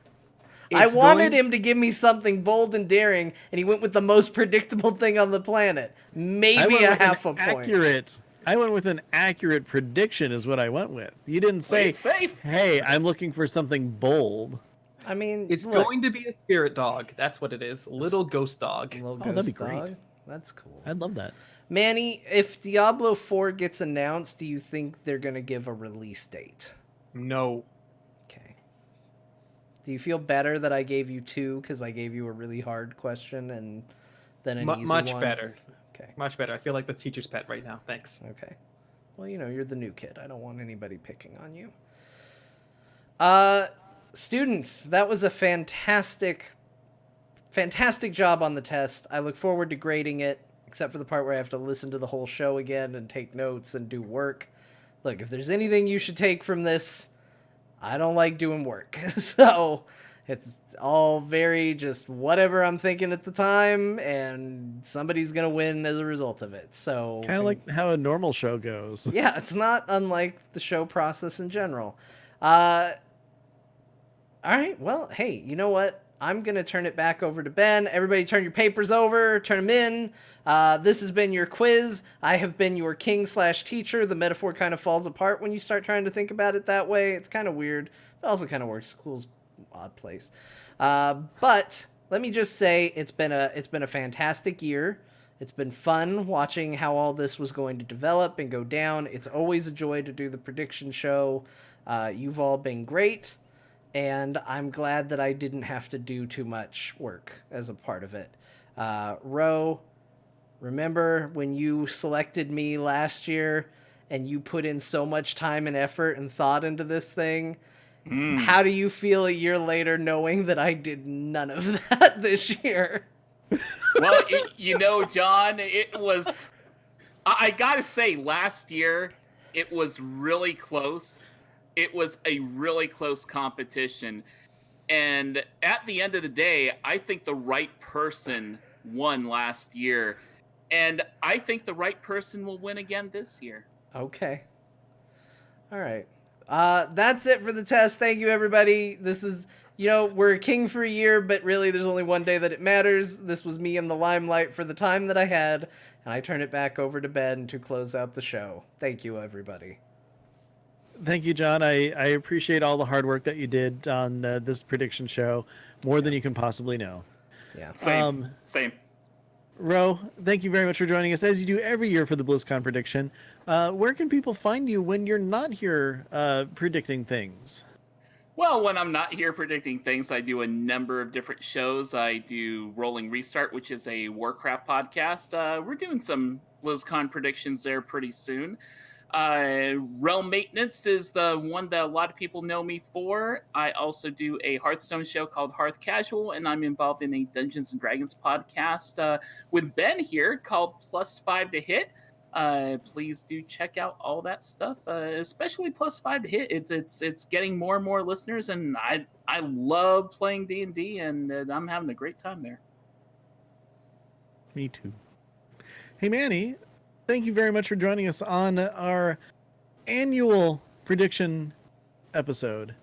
B: I wanted him to give me something bold and daring, and he went with the most predictable thing on the planet. Maybe a half a point.
C: I went with an accurate prediction is what I went with. You didn't say, hey, I'm looking for something bold.
B: I mean,
D: it's going to be a spirit dog. That's what it is. A little ghost dog.
C: That'd be great.
B: That's cool.
C: I'd love that.
B: Manny, if Diablo 4 gets announced, do you think they're going to give a release date?
D: No.
B: Okay. Do you feel better that I gave you 2 because I gave you a really hard question and then an easy one?
D: Much better.
B: Okay.
D: Much better. I feel like the teacher's pet right now. Thanks.
B: Okay. Well, you're the new kid. I don't want anybody picking on you. Students, that was a fantastic job on the test. I look forward to grading it, except for the part where I have to listen to the whole show again and take notes and do work. Look, if there's anything you should take from this, I don't like doing work. So it's all very just whatever I'm thinking at the time, and somebody's going to win as a result of it. So
C: kind of like how a normal show goes.
B: Yeah, it's not unlike the show process in general. All right, well, hey, you know what? I'm going to turn it back over to Ben. Everybody turn your papers over, turn them in. This has been your quiz. I have been your king/teacher. The metaphor kind of falls apart when you start trying to think about it that way. It's kind of weird. It also kind of works. School's an odd place. But let me just say it's been a fantastic year. It's been fun watching how all this was going to develop and go down. It's always a joy to do the prediction show. You've all been great, and I'm glad that I didn't have to do too much work as a part of it. Ro, remember when you selected me last year and you put in so much time and effort and thought into this thing? How do you feel a year later knowing that I did none of that this year?
A: Well, John, it was. I gotta say, last year it was really close. It was a really close competition, and at the end of the day, I think the right person won last year, and I think the right person will win again this year.
B: Okay. All right. That's it for the test. Thank you, everybody. This is, we're a king for a year, but really there's only one day that it matters. This was me in the limelight for the time that I had, and I turn it back over to Ben to close out the show. Thank you, everybody.
C: Thank you, John. I appreciate all the hard work that you did on this prediction show, more than you can possibly know.
B: Yeah.
A: Same.
C: Ro, thank you very much for joining us, as you do every year for the Blizzcon prediction. Where can people find you when you're not here predicting things?
A: Well, when I'm not here predicting things, I do a number of different shows. I do Rolling Restart, which is a Warcraft podcast. We're doing some BlizzCon predictions there pretty soon. Realm Maintenance is the one that a lot of people know me for. I also do a Hearthstone show called Hearth Casual, and I'm involved in a Dungeons and Dragons podcast with Ben here called Plus 5 to Hit. Please do check out all that stuff, especially Plus 5 to Hit. It's getting more and more listeners, and I love playing D&D, and I'm having a great time there.
C: Me too. Hey, Manny, thank you very much for joining us on our annual prediction episode.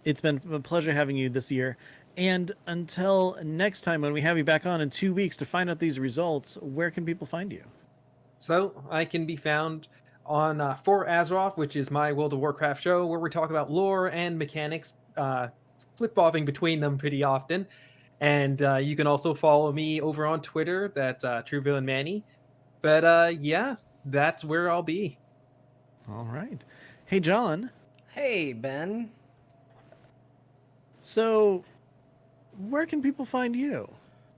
C: It's been a pleasure having you this year. And until next time, when we have you back on in 2 weeks to find out these results, where can people find you?
D: So I can be found on For Azeroth, which is my World of Warcraft show, where we talk about lore and mechanics, flip-flopping between them pretty often. And you can also follow me over on Twitter. That's True Villain Manny. But yeah, that's where I'll be.
C: All right. Hey, John.
B: Hey, Ben.
C: So, where can people find you?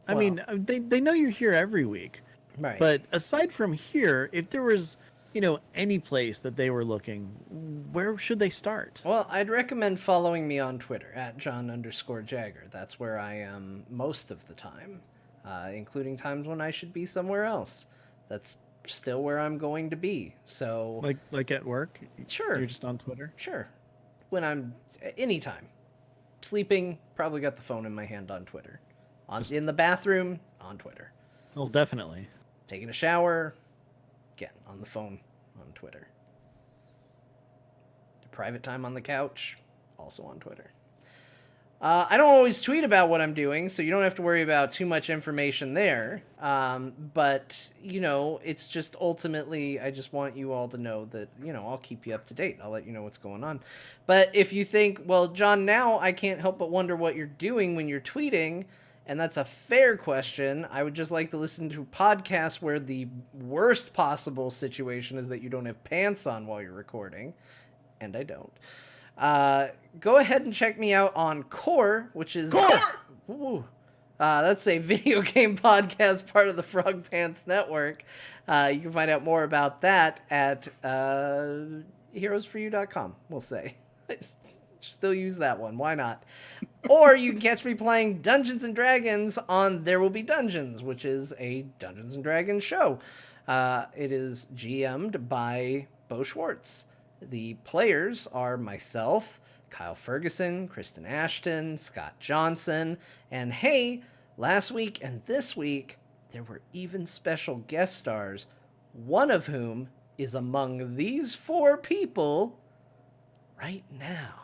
C: I mean, they know you're here every week.
B: Right.
C: But aside from here, if there was, any place that they were looking, where should they start?
B: Well, I'd recommend following me on Twitter at John_Jagger. That's where I am most of the time, including times when I should be somewhere else. That's still where I'm going to be. So,
C: like at work?
B: Sure.
C: You're just on Twitter?
B: Sure. When I'm anytime. Sleeping, probably got the phone in my hand on Twitter. In the bathroom, on Twitter.
C: Oh, definitely.
B: Taking a shower, again, on the phone, on Twitter. Private time on the couch, also on Twitter. I don't always tweet about what I'm doing, so you don't have to worry about too much information there. But, it's just ultimately, I just want you all to know that, I'll keep you up to date. I'll let you know what's going on. But if you think, well, John, now I can't help but wonder what you're doing when you're tweeting, and that's a fair question. I would just like to listen to podcasts where the worst possible situation is that you don't have pants on while you're recording. And I don't. Go ahead and check me out on Core, which is...
A: Core!
B: That's a video game podcast, part of the Frog Pants Network. You can find out more about that at heroesforyou.com, we'll say. Still use that one. Why not? Or you can catch me playing Dungeons and Dragons on There Will Be Dungeons, which is a Dungeons and Dragons show. It is GM'd by Bo Schwartz. The players are myself, Kyle Ferguson, Kristen Ashton, Scott Johnson, and hey, last week and this week, there were even special guest stars, one of whom is among these 4 people right now.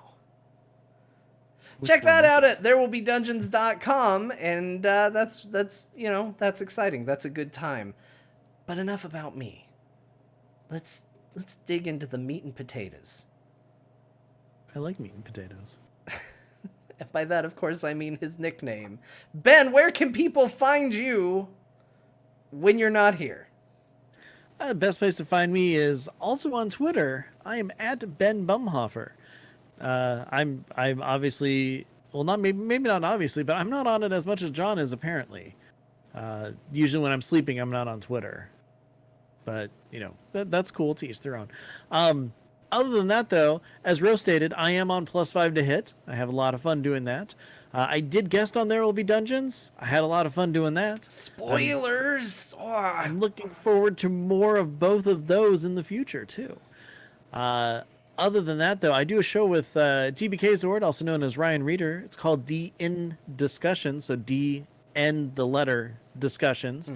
B: Check that out at therewillbedungeons.com, and that's exciting. That's a good time. But enough about me. Let's dig into the meat and potatoes.
C: I like meat and potatoes.
B: And by that, of course, I mean his nickname. Ben, where can people find you when you're not here?
C: The best place to find me is also on Twitter. I am at Ben Bumhofer. I'm obviously, well, not maybe not obviously, but I'm not on it as much as John is apparently. Usually when I'm sleeping, I'm not on Twitter. But that's cool. To each their own. Other than that, though, as Rose stated, I am on +5 to hit. I have a lot of fun doing that. I did guest on There Will Be Dungeons. I had a lot of fun doing that.
B: Spoilers!
C: I'm looking forward to more of both of those in the future, too. Other than that, though, I do a show with TBK Zord, also known as Ryan Reeder. It's called DN Discussions, so DN the letter discussions.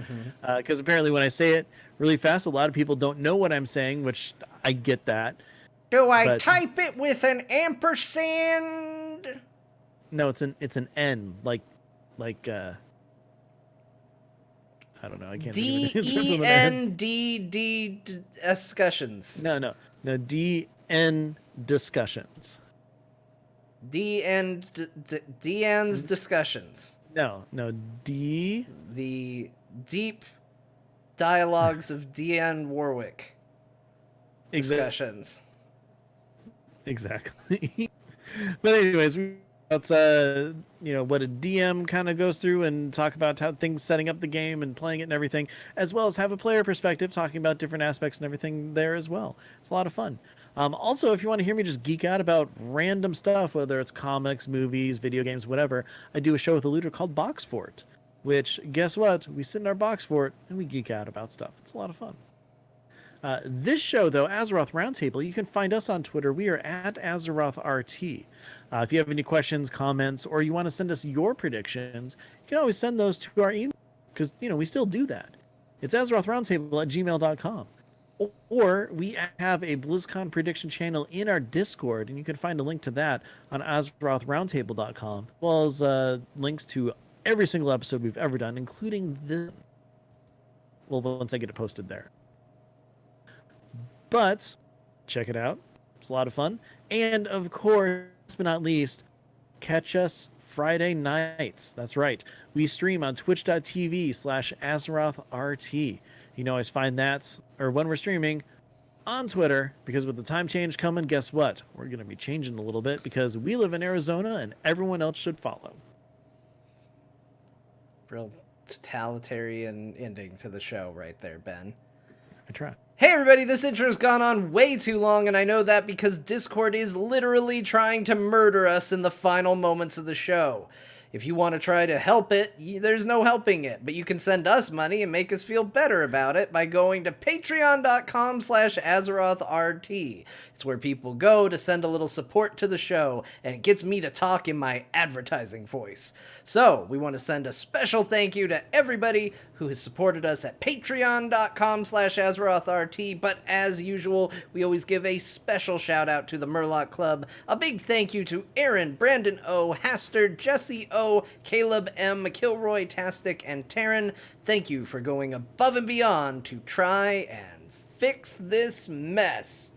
C: Because apparently when I say it really fast, a lot of people don't know what I'm saying, which I get that.
B: Do I type it with an ampersand?
C: No, it's an N, like I don't know. I can't.
B: DENDD discussions.
C: No. DN discussions.
B: DN's discussions.
C: No. D.
B: The deep dialogues of DN Warwick. Discussions.
C: Exactly. But anyways, that's what a DM kind of goes through and talk about how things setting up the game and playing it and everything, as well as have a player perspective talking about different aspects and everything there as well. It's a lot of fun. Also, if you want to hear me just geek out about random stuff, whether it's comics, movies, video games, whatever, I do a show with a looter called Box Fort, which, guess what? We sit in our Box Fort and we geek out about stuff. It's a lot of fun. This show, though, Azeroth Roundtable, you can find us on Twitter. We are at AzerothRT. If you have any questions, comments, or you want to send us your predictions, you can always send those to our email, because, we still do that. It's AzerothRoundtable@gmail.com. Or we have a BlizzCon prediction channel in our Discord, and you can find a link to that on AzerothRoundtable.com, as well as links to every single episode we've ever done, including this. Well, once I get it posted there. But check it out. It's a lot of fun. And of course, last but not least, catch us Friday nights. That's right. We stream on twitch.tv/AzerothRT. You can always find that, or when we're streaming, on Twitter, because with the time change coming, guess what? We're going to be changing a little bit because we live in Arizona and everyone else should follow.
B: Real totalitarian ending to the show right there, Ben.
C: I try.
B: Hey everybody, this intro's gone on way too long, and I know that because Discord is literally trying to murder us in the final moments of the show. If you want to try to help it, there's no helping it, but you can send us money and make us feel better about it by going to patreon.com/AzerothRT. It's where people go to send a little support to the show, and it gets me to talk in my advertising voice. So, we want to send a special thank you to everybody who has supported us at patreon.com/AzerothRT, but as usual, we always give a special shout out to the Murloc Club. A big thank you to Aaron, Brandon O, Haster, Jesse O, Caleb M, McIlroy, Tastic, and Taryn. Thank you for going above and beyond to try and fix this mess.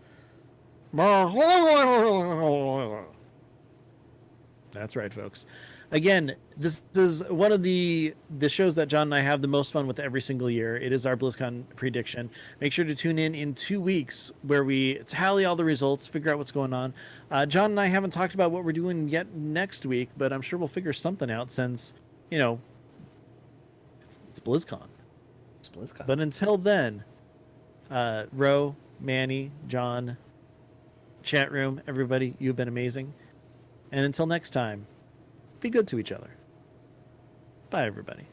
C: That's right, folks. Again, this is one of the shows that John and I have the most fun with every single year. It is our BlizzCon prediction. Make sure to tune in 2 weeks where we tally all the results, figure out what's going on. John and I haven't talked about what we're doing yet next week, but I'm sure we'll figure something out since, it's BlizzCon.
B: It's BlizzCon.
C: But until then, Rho, Manny, John, chat room, everybody, you've been amazing. And until next time, be good to each other. Bye, everybody.